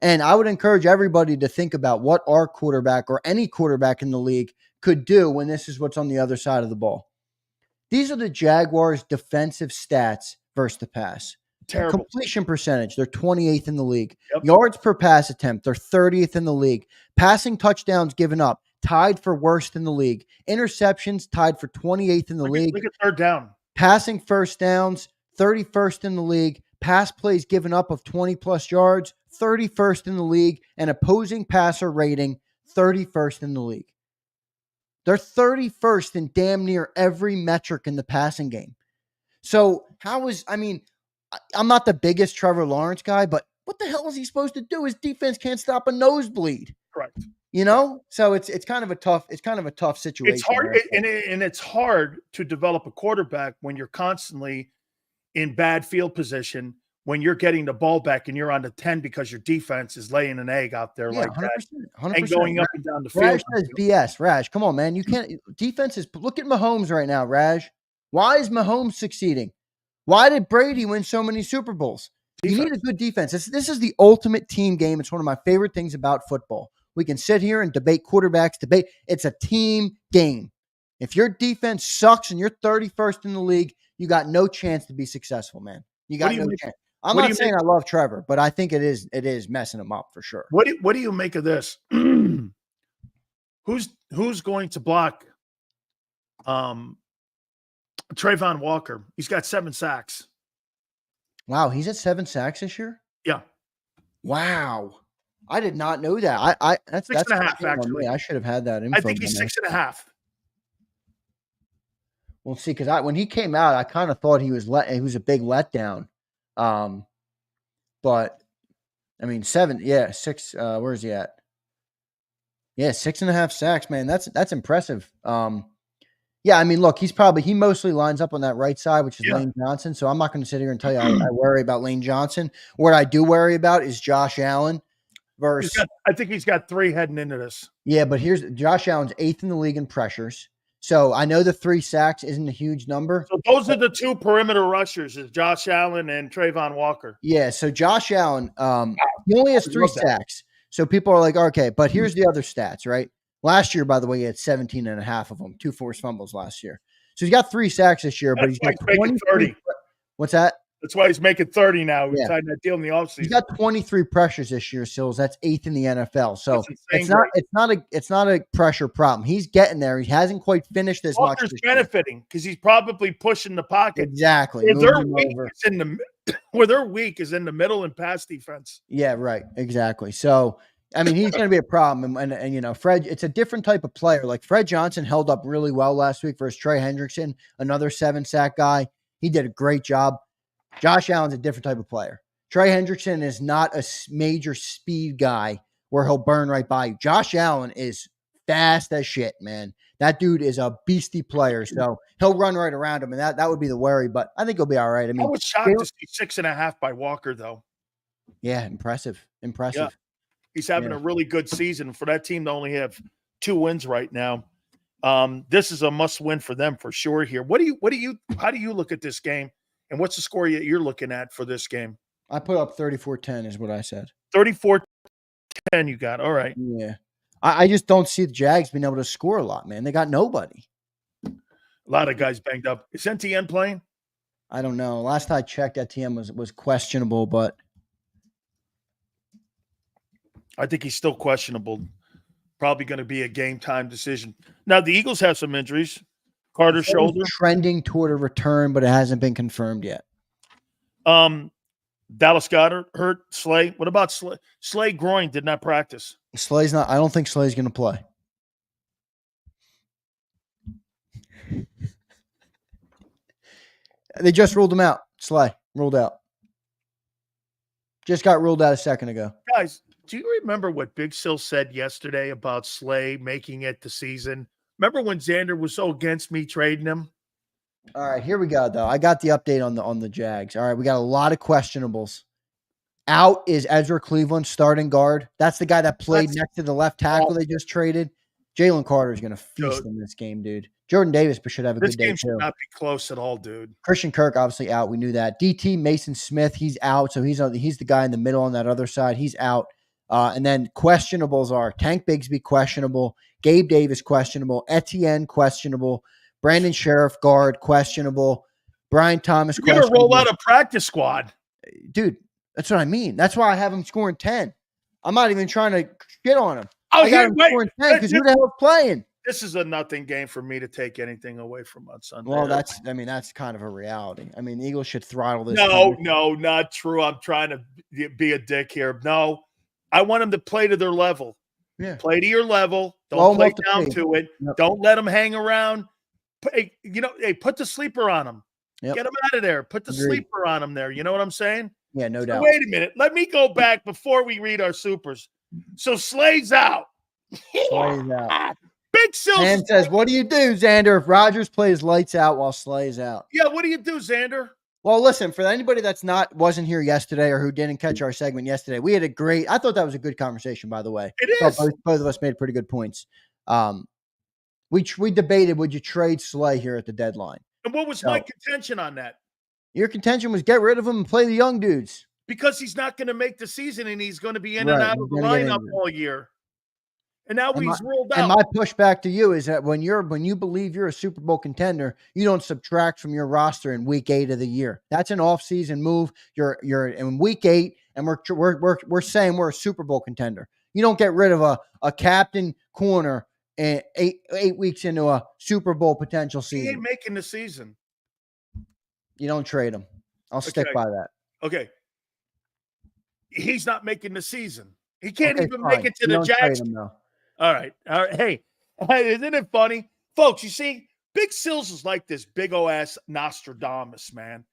And I would encourage everybody to think about what our quarterback or any quarterback in the league could do when this is what's on the other side of the ball. These are the Jaguars' defensive stats versus the pass. Terrible. Completion percentage, they're 28th in the league. Yep. Yards per pass attempt, they're 30th in the league. Passing touchdowns given up, tied for worst in the league. Interceptions, tied for 28th in the league. Look at third down. Passing first downs, 31st in the league. Pass plays given up of 20-plus yards, 31st in the league. And opposing passer rating, 31st in the league. They're 31st in damn near every metric in the passing game. So I'm not the biggest Trevor Lawrence guy, but what the hell is he supposed to do? His defense can't stop a nosebleed. Correct. So it's kind of a tough situation. It's hard, and it's hard to develop a quarterback when you're constantly in bad field position, when you're getting the ball back and you're on the 10 because your defense is laying an egg out there like 100%, that 100%. and going up and down the Raj field. says BS. Raj, come on, man. You can't. Defense is. Look at Mahomes right now, Raj. Why is Mahomes succeeding? Why did Brady win so many Super Bowls? You need a good defense. This is the ultimate team game. It's one of my favorite things about football. We can sit here and debate quarterbacks, It's a team game. If your defense sucks and you're 31st in the league, you got no chance to be successfgoing, man. You got no chance. I'm not saying I love Trevor, but I think it is messing him up for sure. What do you make of this? Who's going to block Trayvon Walker? He's got 7 sacks. Wow, he's at 7 sacks this year? Yeah. Wow. I did not know that. That's 6.5 actually. I should have had that info. I think he's 6.5. Well, see, because when he came out, I kind of thought he was a big letdown. But I mean 7, 6. Where is he at? Yeah, 6.5 sacks, man. That's impressive. Yeah, I mean, look, he mostly lines up on that right side, which is Lane Johnson. So I'm not going to sit here and tell you I worry about Lane Johnson. What I do worry about is Josh Allen versus. I think he's got 3 heading into this. Yeah, but here's Josh Allen's 8th in the league in pressures. So I know the 3 sacks isn't a huge number. So those are the 2 perimeter rushers: is Josh Allen and Trayvon Walker. Yeah, so Josh Allen, he only has 3 sacks. So people are like, okay, but here's the other stats, right? Last year, by the way, he had 17.5 of them, 2 forced fumbles last year. So he's got 3 sacks this year, but he's got 30. What's that? That's why he's making 30 now. He's signed that deal in the offseason. He's got 23 pressures this year, Silz. That's 8th in the NFL. So it's not a pressure problem. He's getting there. He hasn't quite finished as much. Walker's benefiting because he's probably pushing the pocket. Exactly. Where they're weak is in the middle and pass defense. Yeah, right. Exactly. So I mean, he's going to be a problem. And Fred, it's a different type of player. Like Fred Johnson held up really well last week versus Trey Hendrickson, another 7-sack guy. He did a great job. Josh Allen's a different type of player. Trey Hendrickson is not a major speed guy where he'll burn right by you. Josh Allen is fast as shit, man. That dude is a beastie player. So he'll run right around him. And that would be the worry, but I think he'll be all right. I mean, I was shocked to see 6.5 by Walker, though. Yeah, impressive. Yeah. He's having a really good season. For that team to only have 2 wins right now, this is a must-win for them for sure here. How do you look at this game, and what's the score you're looking at for this game? I put up 34-10 is what I said. 34-10 you got. All right. Yeah. I just don't see the Jags being able to score a lot, man. They got nobody. A lot of guys banged up. Is NTN playing? I don't know. Last I checked, NTN was questionable, but I think he's still questionable. Probably going to be a game time decision. Now, the Eagles have some injuries. Carter's shoulder. Trending toward a return, but it hasn't been confirmed yet. Dallas Goedert hurt. Slay. What about Slay? Slay groin did not practice. Slay's not. I don't think Slay's going to play. They just ruled him out. Slay ruled out. Just got ruled out a second ago. Guys, do you remember what Big Silz said yesterday about Slay making it the season? Remember when Zander was so against me trading him? All right, here we go, though. I got the update on the Jags. All right, we got a lot of questionables. Out is Ezra Cleveland, starting guard. That's the guy that played next to the left tackle they just traded. Jalen Carter is going to feast in this game, dude. Jordan Davis should have a good day, too. This game should not be close at all, dude. Christian Kirk, obviously out. We knew that. DT Mason Smith, he's out. So he's the guy in the middle on that other side. He's out. And then questionables are Tank Bigsby, questionable. Gabe Davis, questionable. Etienne, questionable. Brandon Sheriff, guard, questionable. Brian Thomas, You're going to roll out a practice squad. Dude, that's what I mean. That's why I have him scoring 10. I'm not even trying to shit on him. Oh, I got him scoring 10 because who the hell is playing? This is a nothing game for me to take anything away from on Sunday. Well, that's kind of a reality. I mean, the Eagles should throttle this. No, not true. I'm trying to be a dick here. No, I want them to play to their level. Yeah. Play to your level. Slow Don't 'em play off the down pace. to it. Yep. Don't let them hang around. Hey, put the sleeper on them. Yep. Get them out of there. Put the Agreed. sleeper on them there. You know what I'm saying? Yeah, no So doubt. wait a minute. Let me go back before we read our supers. So Slay's out. Slay's out. Big Silz. Man says, what do you do, Zander, if Rodgers plays lights out while Slay's out? Yeah, what do you do, Zander? Well, listen, for anybody that's wasn't here yesterday or who didn't catch our segment yesterday, we had I thought that was a good conversation, by the way. It is. Both of us made pretty good points. We debated, would you trade Slay here at the deadline? And what was my contention on that? Your contention was get rid of him and play the young dudes. Because he's not going to make the season and he's going to be in and out of the lineup all year. And now he's ruled out. And my pushback to you is that when you believe you're a Super Bowl contender, you don't subtract from your roster in week 8 of the year. That's an off-season move. You're in week 8, and we're saying we're a Super Bowl contender. You don't get rid of a captain corner 8 weeks into a Super Bowl potential season. He ain't making the season. You don't trade him. I'll stick by that. Okay. He's not making the season. He can't even make it to the Jags. All right. Hey, isn't it funny? Folks, you see, Big Silz is like this big O-ass Nostradamus, man.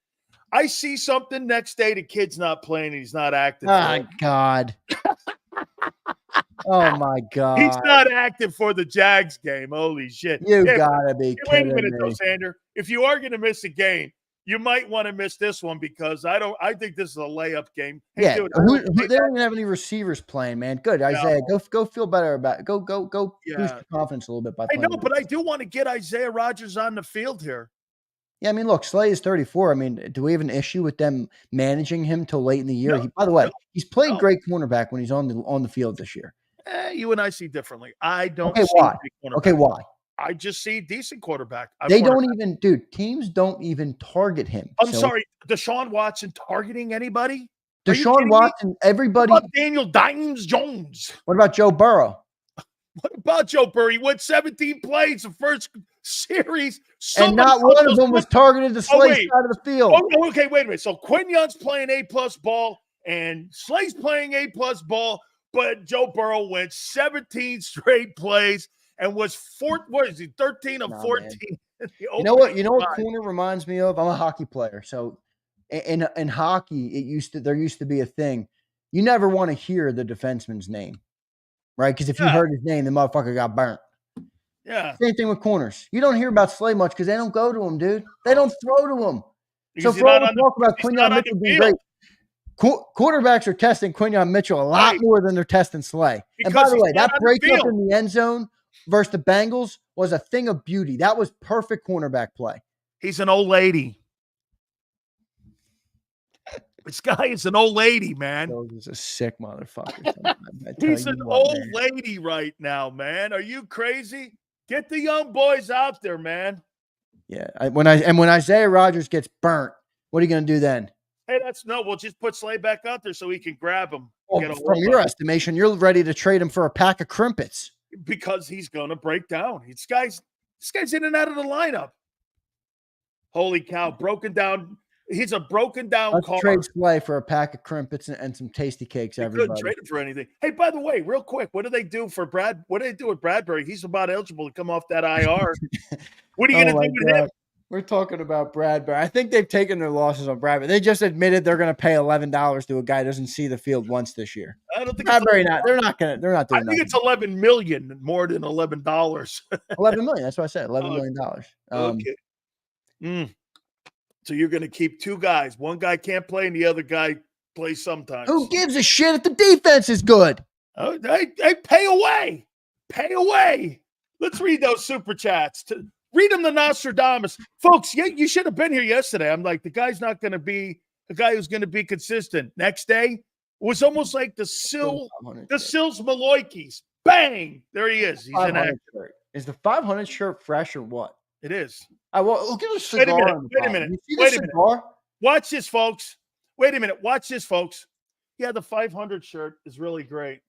I see something next day, the kid's not playing, and he's not active. Oh, God. Oh, my God. He's not active for the Jags game. Holy shit. You gotta be kidding me. Wait a minute, though, me. Zander. If you are going to miss a game, you might want to miss this one because I think this is a layup game. Hey, yeah, dude, they don't even have any receivers playing, man. Good, Isaiah. Go feel better about it. Go boost your confidence a little bit by playing. I know, but I do want to get Isaiah Rodgers on the field here. Yeah, I mean, look, Slay is 34. I mean, do we have an issue with them managing him till late in the year? By the way, he's played great cornerback when he's on the field this year. You and I see differently. I don't. Okay, why? Okay, why? I just see decent quarterback. Teams don't even target him. I'm sorry, Deshaun Watson targeting anybody? Deshaun Watson, everybody. What about Daniel Dimes-Jones? What about Joe Burrow? What about Joe Burrow? He went 17 plays the first series. And not one of them was targeted to Slay's side of the field. Okay, wait a minute. So Quinyon's playing A+ ball and Slay's playing A+ ball, but Joe Burrow went 17 straight plays and was 13 of 14. You know what corner reminds me of? I'm a hockey player. So in hockey, there used to be a thing. You never want to hear the defenseman's name, right? Because if you heard his name, the motherfucker got burnt. Yeah. Same thing with corners. You don't hear about Slay much because they don't go to him, dude. They don't throw to him. So for all the talk about Quinyon Mitchell being great, quarterbacks are testing Quinyon Mitchell a lot more than they're testing Slay. And by the way, that breakup in the end zone versus the Bengals was a thing of beauty. That was perfect cornerback play. He's an old lady. This guy is an old lady, man. He's a sick motherfucker. He's an old lady right now, man. Are you crazy? Get the young boys out there, man. Yeah. When Isaiah Rodgers gets burnt, what are you going to do then? Hey, we'll just put Slay back out there so he can grab him. Well, from your estimation, you're ready to trade him for a pack of crimpets. Because he's going to break down. This guy's in and out of the lineup. Holy cow, broken down. He's a broken down car. Trade Slay for a pack of crimpets and some tasty cakes, everybody. Couldn't trade him for anything. Hey, by the way, real quick, what do they do for Brad? What do they do with Bradbury? He's about eligible to come off that IR. What are you going to do with him? We're talking about Bradbury. I think they've taken their losses on Bradbury. They just admitted they're going to pay $11 to a guy who doesn't see the field once this year. I don't think Bradbury. They're not doing. I think it's $11 million more than $11. $11 million. That's what I said. $11 million. Okay. So you're going to keep two guys. One guy can't play, and the other guy plays sometimes. Who gives a shit if the defense is good? Oh, hey, pay away. Pay away. Let's read those super chats. Read them to Nostradamus. Folks, you should have been here yesterday. I'm like, the guy's not going to be a guy who's going to be consistent. Next day, it was almost like the Silz Maloikis. Bang! There he is. He's in action. Is the 500 shirt fresh or what? It is. Look at the cigar. Wait a minute. Watch this, folks. Wait a minute. Watch this, folks. Yeah, the 500 shirt is really great.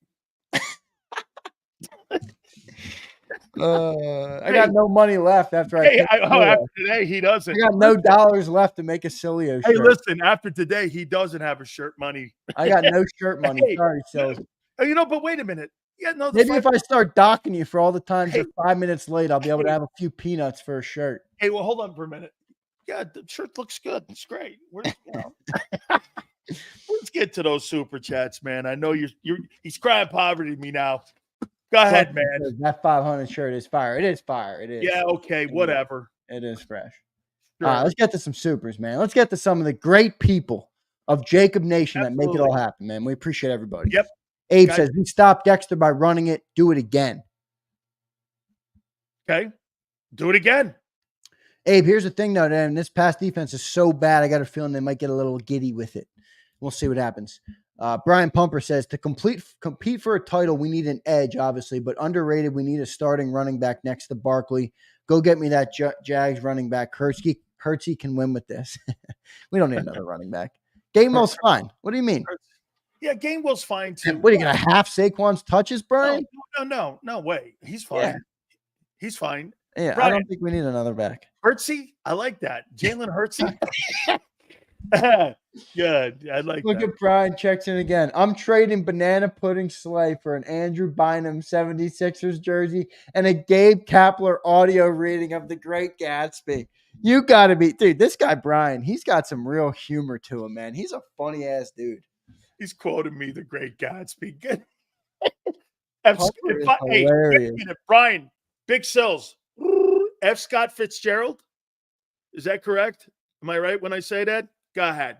I got no money left after after today, he doesn't. I got no dollars left to make a Cilio shirt. Hey, listen, after today, he doesn't have a shirt money. I got no shirt money. Sorry, Silz. But wait a minute. Yeah, no. Maybe if I start docking you for all the times Hey, you're 5 minutes late, I'll be able to have a few peanuts for a shirt. Hey, well, hold on for a minute. Yeah, the shirt looks good. It's great. Let's get to those super chats, man. I know he's crying poverty to me now. Go ahead, man. That 500 shirt is fire. It is fire. It is. Yeah, okay, whatever. It is fresh. Sure. All right, let's get to some supers, man. Let's get to some of the great people of JAKIB Nation that make it all happen, man. We appreciate everybody. Yep. Abe says, we stopped Dexter by running it. Do it again. Okay. Do it again. Abe, here's the thing, though, man. This pass defense is so bad, I got a feeling they might get a little giddy with it. We'll see what happens. Brian Pumper says, to compete for a title, we need an edge, obviously, but underrated, we need a starting running back next to Barkley. Go get me that Jags running back. Hurtsy can win with this. We don't need another running back. Gainwell's fine. What do you mean? Yeah, Gainwell's fine, too. What, are you going to half Saquon's touches, Brian? No way. He's fine. Yeah. He's fine. Yeah, Brian, I don't think we need another back. Hurtsy? I like that. Jalen Hurtsy? Good. I like Look that. At Brian checks in again. I'm trading Banana Pudding Slay for an Andrew Bynum 76ers jersey and a Gabe Kapler audio reading of The Great Gatsby. You got to be, dude, this guy, Brian, he's got some real humor to him, man. He's a funny ass dude. He's quoting me, The Great Gatsby. Good. Brian, Big Silz. F. Scott Fitzgerald. Is that correct? Am I right when I say that? Go ahead.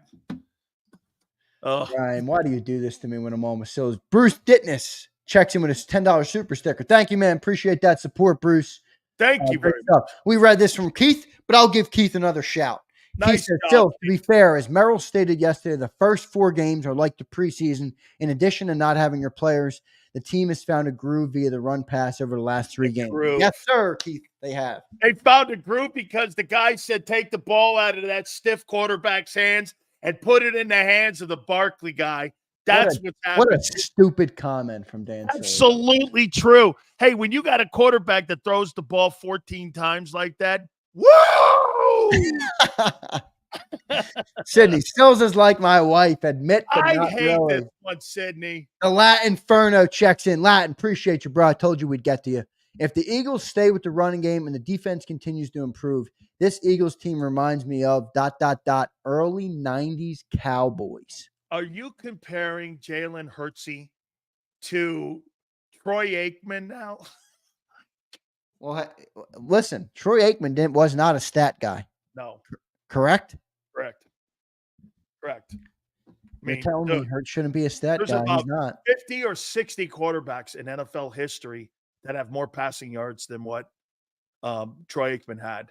Brian, why do you do this to me when I'm on with Silz? Bruce Ditness checks in with his $10 super sticker. Thank you, man. Appreciate that support, Bruce. Thank you very much. We read this from Keith, but I'll give Keith another shout. He said, Silz, to be fair, as Merrill stated yesterday, the first 4 games are like the preseason. In addition to not having your players, the team has found a groove via the run pass over the last 3 games. Yes, sir, Keith, they have. They found a groove because the guy said take the ball out of that stiff quarterback's hands and put it in the hands of the Barkley guy. That's what's happening. What a stupid comment from Dan. Absolutely true. Hey, when you got a quarterback that throws the ball 14 times like that, whoa! Sydney, Silz is like my wife. Admit, but I not hate really. this one, Sydney. The Latin Inferno checks in. Latin, appreciate you, bro. I told you we'd get to you. If the Eagles stay with the running game and the defense continues to improve, this Eagles team reminds me of ... early 90s Cowboys. Are you comparing Jalen Hurtsy to Troy Aikman now? Well, listen, Troy Aikman was not a stat guy. No. Correct? Correct. You're telling me Hurts shouldn't be a stat guy. He's not. 50 or 60 quarterbacks in NFL history that have more passing yards than what Troy Aikman had.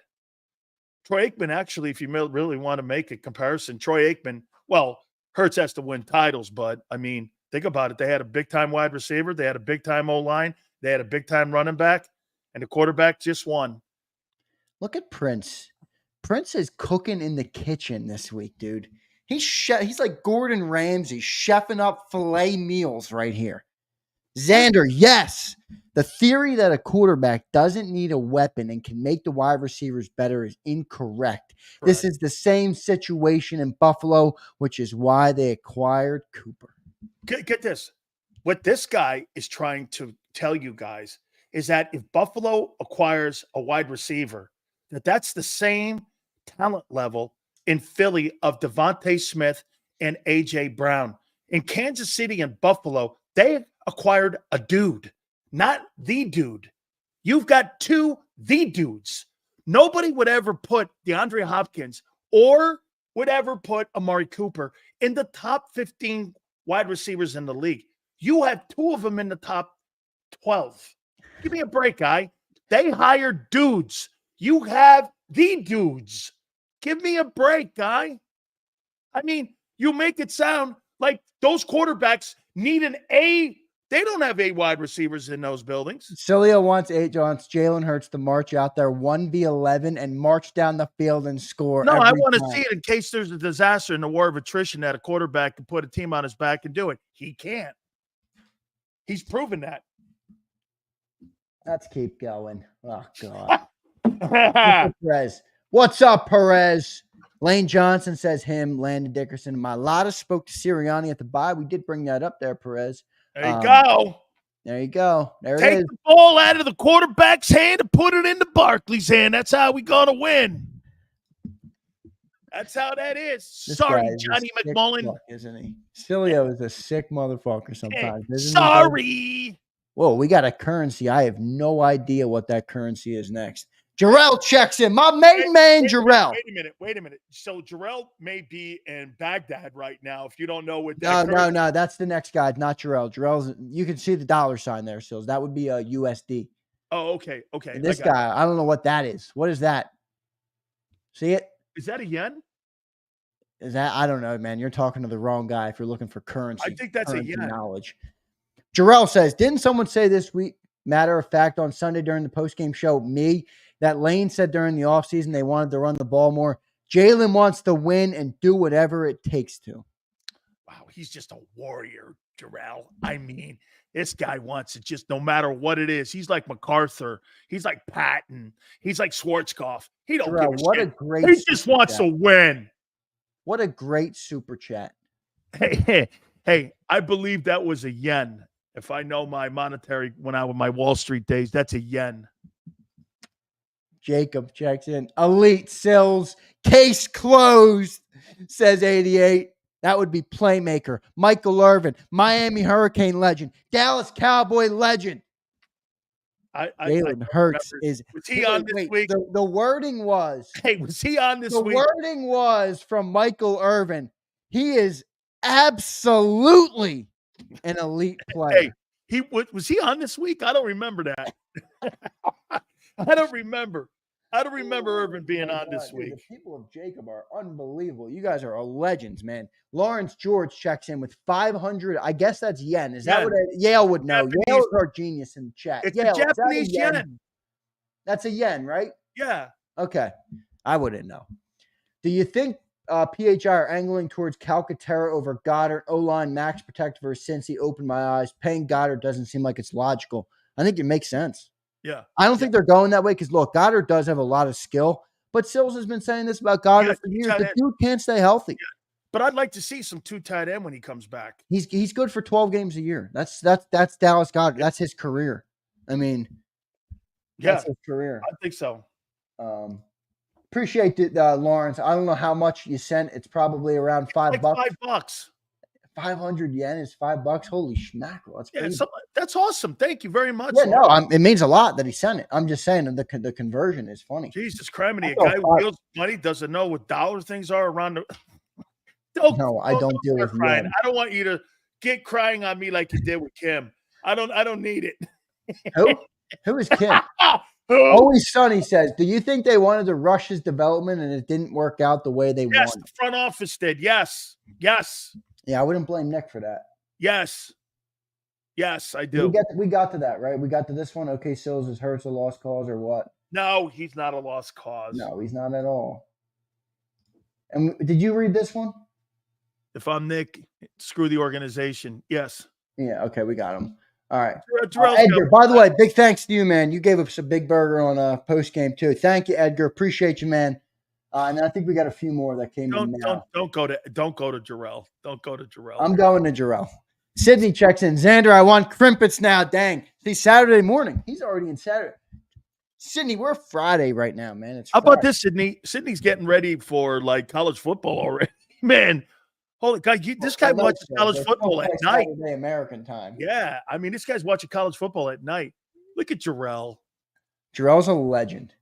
Troy Aikman, actually, if you really want to make a comparison, Troy Aikman, well, Hurts has to win titles, but, I mean, think about it. They had a big-time wide receiver. They had a big-time O-line. They had a big-time running back, and the quarterback just won. Look at Prince. Prince is cooking in the kitchen this week, dude. He's like Gordon Ramsay, chefing up filet meals right here. Zander, yes. The theory that a quarterback doesn't need a weapon and can make the wide receivers better is incorrect. Right. This is the same situation in Buffalo, which is why they acquired Cooper. Get this. What this guy is trying to tell you guys is that if Buffalo acquires a wide receiver, that's the same talent level in Philly of Devontae Smith and A.J. Brown. In Kansas City and Buffalo, they acquired a dude, not the dude. You've got 2 the dudes. Nobody would ever put DeAndre Hopkins or would ever put Amari Cooper in the top 15 wide receivers in the league. You have 2 of them in the top 12. Give me a break, guy. They hired dudes. You have the dudes. Give me a break, guy. I mean, you make it sound like those quarterbacks need an A. They don't have A wide receivers in those buildings. Cilio wants Jalen Hurts to march out there 1v11 and march down the field and score. No, I want to see it in case there's a disaster in the war of attrition that a quarterback can put a team on his back and do it. He can't. He's proven that. Let's keep going. Oh, God. Perez. What's up, Perez? Lane Johnson says him. Landon Dickerson. Malata spoke to Sirianni at the bye. We did bring that up there, Perez. There you go. There you go. There it Take is. the ball out of the quarterback's hand and put it into Barkley's hand. That's how we're going to win. That's how that is. Sorry, Johnny McMullen. Fuck, isn't he? Cilio is a sick motherfucker sometimes. Sorry. Whoa, we got a currency. I have no idea what that currency is next. Jarrell checks in. My main man, Jarrell. Wait a minute. So Jarrell may be in Baghdad right now. If you don't know what that No. That's the next guy, not Jarrell. Jarrell's, you can see the dollar sign there, Silz. That would be a USD. Oh, okay. And this guy, I don't know what that is. What is that? See it? Is that a yen? Is that? I don't know, man. You're talking to the wrong guy if you're looking for currency. I think that's a yen. Knowledge. Jarrell says, didn't someone say this week, matter of fact, on Sunday during the postgame show, that Lane said during the offseason they wanted to run the ball more? Jalen wants to win and do whatever it takes to. Wow, he's just a warrior, Jarrell. I mean, this guy wants it just no matter what it is. He's like MacArthur. He's like Patton. He's like Schwarzkopf. He don't give a shit. He just wants to win. What a great super chat. Hey, I believe that was a yen. If I know my monetary when I was my Wall Street days, that's a yen. Jacob checks in. Elite Silz. Case closed, says 88. That would be playmaker. Michael Irvin, Miami Hurricane legend, Dallas Cowboy legend. Jalen Hurts is. Was he on this week? The wording was. Hey, was he on this week? The wording was from Michael Irvin. He is absolutely an elite player. Hey, was he on this week? I don't remember that. I don't remember Irvin being on this week. The people of Jacob are unbelievable. You guys are legends, man. Lawrence George checks in with 500. I guess that's yen. Is that what Yale would know? Japanese. Yale is our genius in the chat. It's Yale, a Japanese yen. That's a yen, right? Yeah. Okay. I wouldn't know. Do you think PHI are angling towards Calcaterra over Goddard, O-line, max protect versus Cincy? Opened my eyes. Paying Goddard doesn't seem like it's logical. I think it makes sense. Yeah. I don't think they're going that way because, look, Goddard does have a lot of skill, but Silz has been saying this about Goddard for years. The dude can't stay healthy. Yeah. But I'd like to see some two tight end when he comes back. He's good for 12 games a year. That's Dallas Goddard. That's his career. I mean, that's his career. I think so. Appreciate it, Lawrence. I don't know how much you sent. It's probably around $5. $5. 500 yen is $5. Holy schmackerel. That's awesome. Thank you very much. Yeah, no, it means a lot that he sent it. I'm just saying the conversion is funny. Jesus Christ, a guy who deals money doesn't know what dollar things are around the. I don't deal with crying. Yen. I don't want you to get crying on me like you did with Kim. I don't need it. Who is Kim? Always Sunny says, do you think they wanted to rush his development and it didn't work out the way they wanted? Yes, the front office did. Yes. Yeah, I wouldn't blame Nick for that. Yes, I do. We got to that, right? We got to this one. Okay, Silz, is Hurts a lost cause or what? No, he's not a lost cause. No, he's not at all. And did you read this one? If I'm Nick, screw the organization. Yes. Yeah, okay, we got him. All right. Edgar, by the way, big thanks to you, man. You gave us a big burger on post game too. Thank you, Edgar. Appreciate you, man. And I think we got a few more that came in now. Don't go to Jarrell. Don't go to Jarrell. I'm going to Jarrell. Sydney checks in. Zander, I want crimpets now. Dang. See, Saturday morning. He's already in Saturday. Sydney, we're Friday right now, man. How about this, Sydney? Sydney's getting ready for like college football already, man. Holy God, this guy watches college football at night. Saturday American time. Yeah, I mean, this guy's watching college football at night. Look at Jarrell. Jarrell's a legend.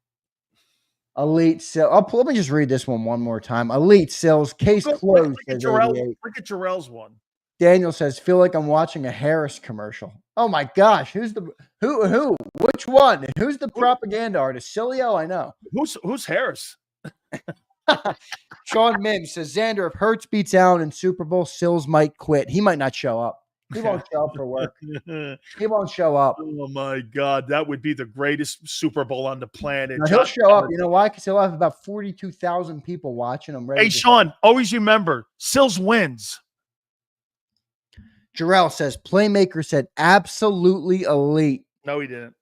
Elite Silz. Let me just read this one more time. Elite Silz. Case closed. Look at Jarrell's one. Daniel says, feel like I'm watching a Harris commercial. Oh my gosh. Who? Which one? Who's the propaganda artist? Cilio? I know. Who's Harris? Sean Mims says, Zander, if Hurts beats Allen in Super Bowl, Silz might quit. He might not show up. He won't show up for work. He won't show up. Oh, my God. That would be the greatest Super Bowl on the planet. Now, he'll show up. You know why? Because he'll have about 42,000 people watching him. Hey, Sean, always remember, Silz wins. Jarrell says, playmaker said absolutely elite. No, he didn't.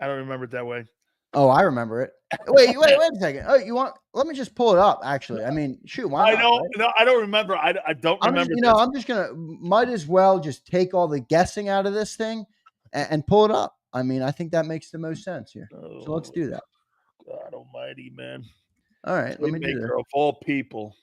I don't remember it that way. Oh, I remember it. Wait a second. Oh, let me just pull it up, actually. I mean, shoot, why not? No, I don't remember. I don't remember. I'm just going to, might as well just take all the guessing out of this thing and pull it up. I mean, I think that makes the most sense here. Oh, So let's do that. God Almighty, man! All right, let me do this. Maker of all people,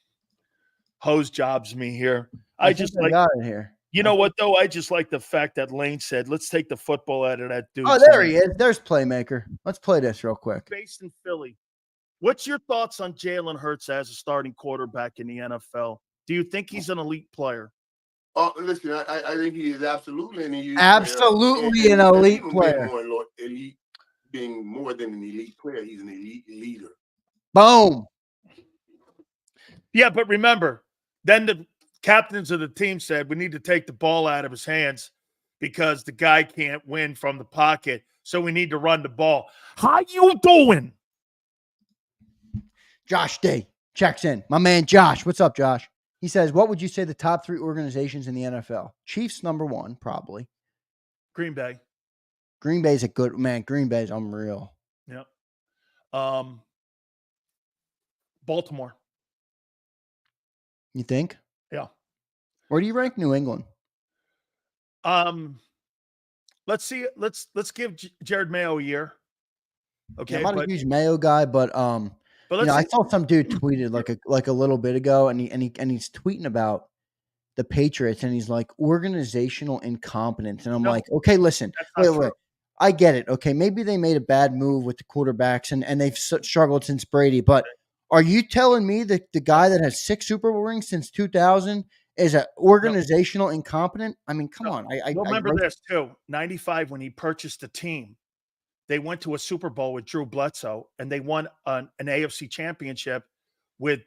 hose jobs me here. I I think just I like. got it here. You know what though? I just like the fact that Lane said, "Let's take the football out of that dude." Oh, there he is. There's Playmaker. Let's play this real quick. Based in Philly. What's your thoughts on Jalen Hurts as a starting quarterback in the NFL? Do you think he's an elite player? Oh, listen, I think he is absolutely an elite Absolutely player. an elite even player. Being more than an elite player, he's an elite leader. Boom. Yeah, but remember, then the captains of the team said we need to take the ball out of his hands because the guy can't win from the pocket. So we need to run the ball. How you doing? Josh D checks in. My man Josh. What's up, Josh? He says, what would you say the top 3 organizations in the NFL? Chiefs, number 1, probably. Green Bay. Green Bay's a good man. Green Bay's unreal. Yep. Baltimore. You think? Yeah. Where do you rank New England? Let's see. Let's give Jared Mayo a year. Okay. Yeah, I'm not a huge Mayo guy, but I saw some dude tweeted like a little bit ago, and he's tweeting about the Patriots, and he's like organizational incompetence, and I'm like, okay, listen, wait. I get it. Okay, maybe they made a bad move with the quarterbacks, and they've struggled since Brady. But are you telling me that the guy that has 6 Super Bowl rings since 2000 is an organizational incompetent? I mean, come on. I remember this too. 95 when he purchased the team, they went to a Super Bowl with Drew Bledsoe, and they won an AFC championship with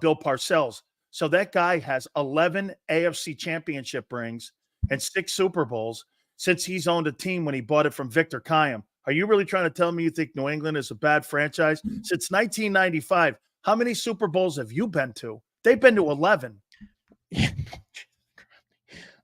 Bill Parcells. So that guy has 11 AFC championship rings and 6 Super Bowls since he's owned a team when he bought it from Victor Kiam. Are you really trying to tell me you think New England is a bad franchise? Since 1995, how many Super Bowls have you been to? They've been to 11.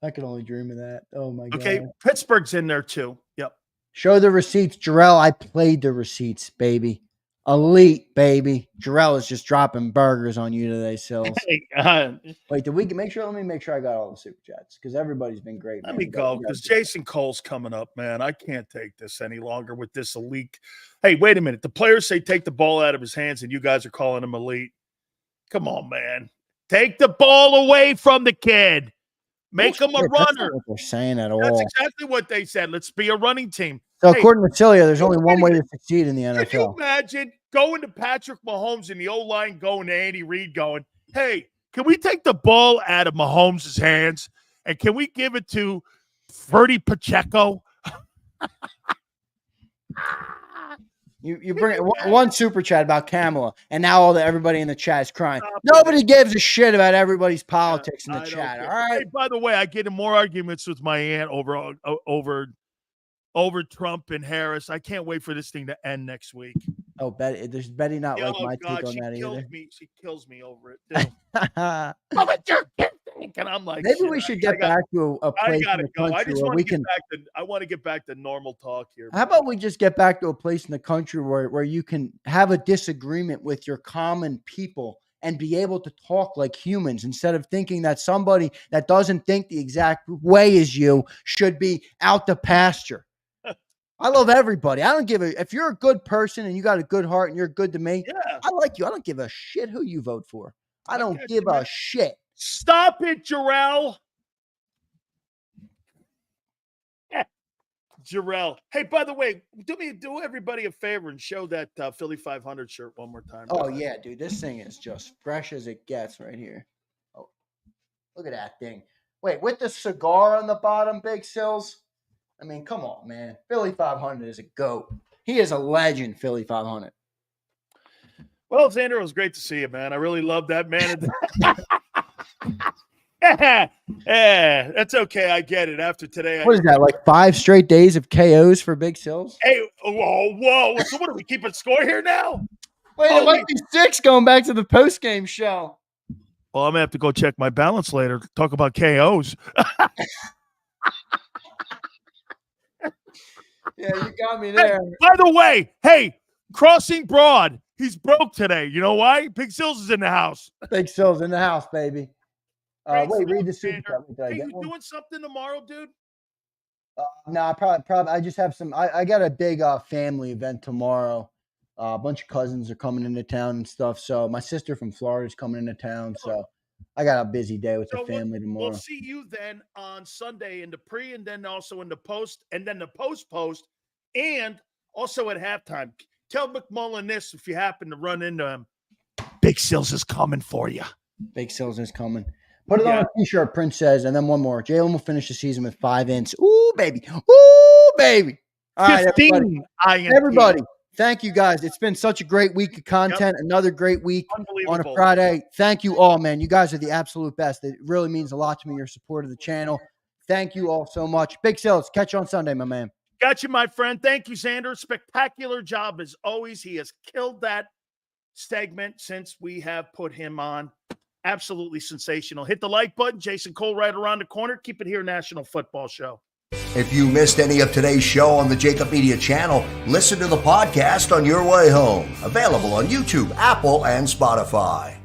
I could only dream of that. Oh, my God. Okay, Pittsburgh's in there too. Yep. Show the receipts. Jarrell, I played the receipts, baby. Elite, baby. Jarrell is just dropping burgers on you today, Silz. Wait, let me make sure I got all the super chats because everybody's been great. Let me go because Jason Cole's coming up, man. I can't take this any longer with this elite. Hey, wait a minute. The players say take the ball out of his hands, and you guys are calling him elite. Come on, man. Take the ball away from the kid. Make him a runner. That's not what they're saying at all. That's exactly what they said. Let's be a running team. So according to Celia, there's only one way to succeed in the NFL. Can you imagine going to Patrick Mahomes and the O-line going to Andy Reid going, hey, can we take the ball out of Mahomes' hands and can we give it to Ferdy Pacheco? You bring one super chat about Kamala, and now everybody in the chat is crying. Nobody gives a shit about everybody's politics in the chat. All right. Hey, by the way, I get in more arguments with my aunt over Trump and Harris. I can't wait for this thing to end next week. Oh, there's Betty not like my take on that either. She kills me over it too. But you're kidding. And I'm like, maybe we should get back to a place in the country where we can. I want to get back to normal talk here. How about we just get back to a place in the country where you can have a disagreement with your common people and be able to talk like humans instead of thinking that somebody that doesn't think the exact way as you should be out to pasture. I love everybody. I don't give if you're a good person and you got a good heart and you're good to me, I like you. I don't give a shit who you vote for. I don't give a shit. Stop it, Jarrell. Jarrell. Hey, by the way, do everybody a favor and show that Philly 500 shirt one more time. Oh, yeah, dude. This thing is just fresh as it gets right here. Oh, look at that thing. Wait, with the cigar on the bottom, Big Silz? I mean, come on, man. Philly 500 is a GOAT. He is a legend, Philly 500. Well, Zander, it was great to see you, man. I really love that man. Yeah, that's okay. I get it. After today, what is that? Like 5 straight days of KOs for Big Silz? Hey, whoa! So what are we keeping score here now? Wait, it might be 6 going back to the post game show. Well, I'm gonna have to go check my balance later. Talk about KOs. Yeah, you got me there. Hey, by the way, Crossing Broad. He's broke today. You know why? Big Silz is in the house. Big Silz in the house, baby. Wait, read the super chat. Hey, you doing something tomorrow, dude? No, probably. I just have some. I got a big family event tomorrow. A bunch of cousins are coming into town and stuff. So my sister from Florida is coming into town. So I got a busy day with the family tomorrow. We'll see you then on Sunday in the pre, and then also in the post, and then the post, and also at halftime. Tell McMullen this if you happen to run into him. Big Silz is coming for you. Big Silz is coming. Put it on a t-shirt, Prince says, and then one more. Jalen will finish the season with 5 ints. Ooh, baby. Ooh, baby. All right, everybody. Thank you, guys. It's been such a great week of content. Yep. Another great week on a Friday. Thank you all, man. You guys are the absolute best. It really means a lot to me, your support of the channel. Thank you all so much. Big Silz, catch you on Sunday, my man. Got you, my friend. Thank you, Zander. Spectacular job as always. He has killed that segment since we have put him on. Absolutely sensational. Hit the like button. Jason Cole right around the corner. Keep it here, National Football Show. If you missed any of today's show on the JAKIB Media channel, listen to the podcast on your way home. Available on YouTube, Apple, and Spotify.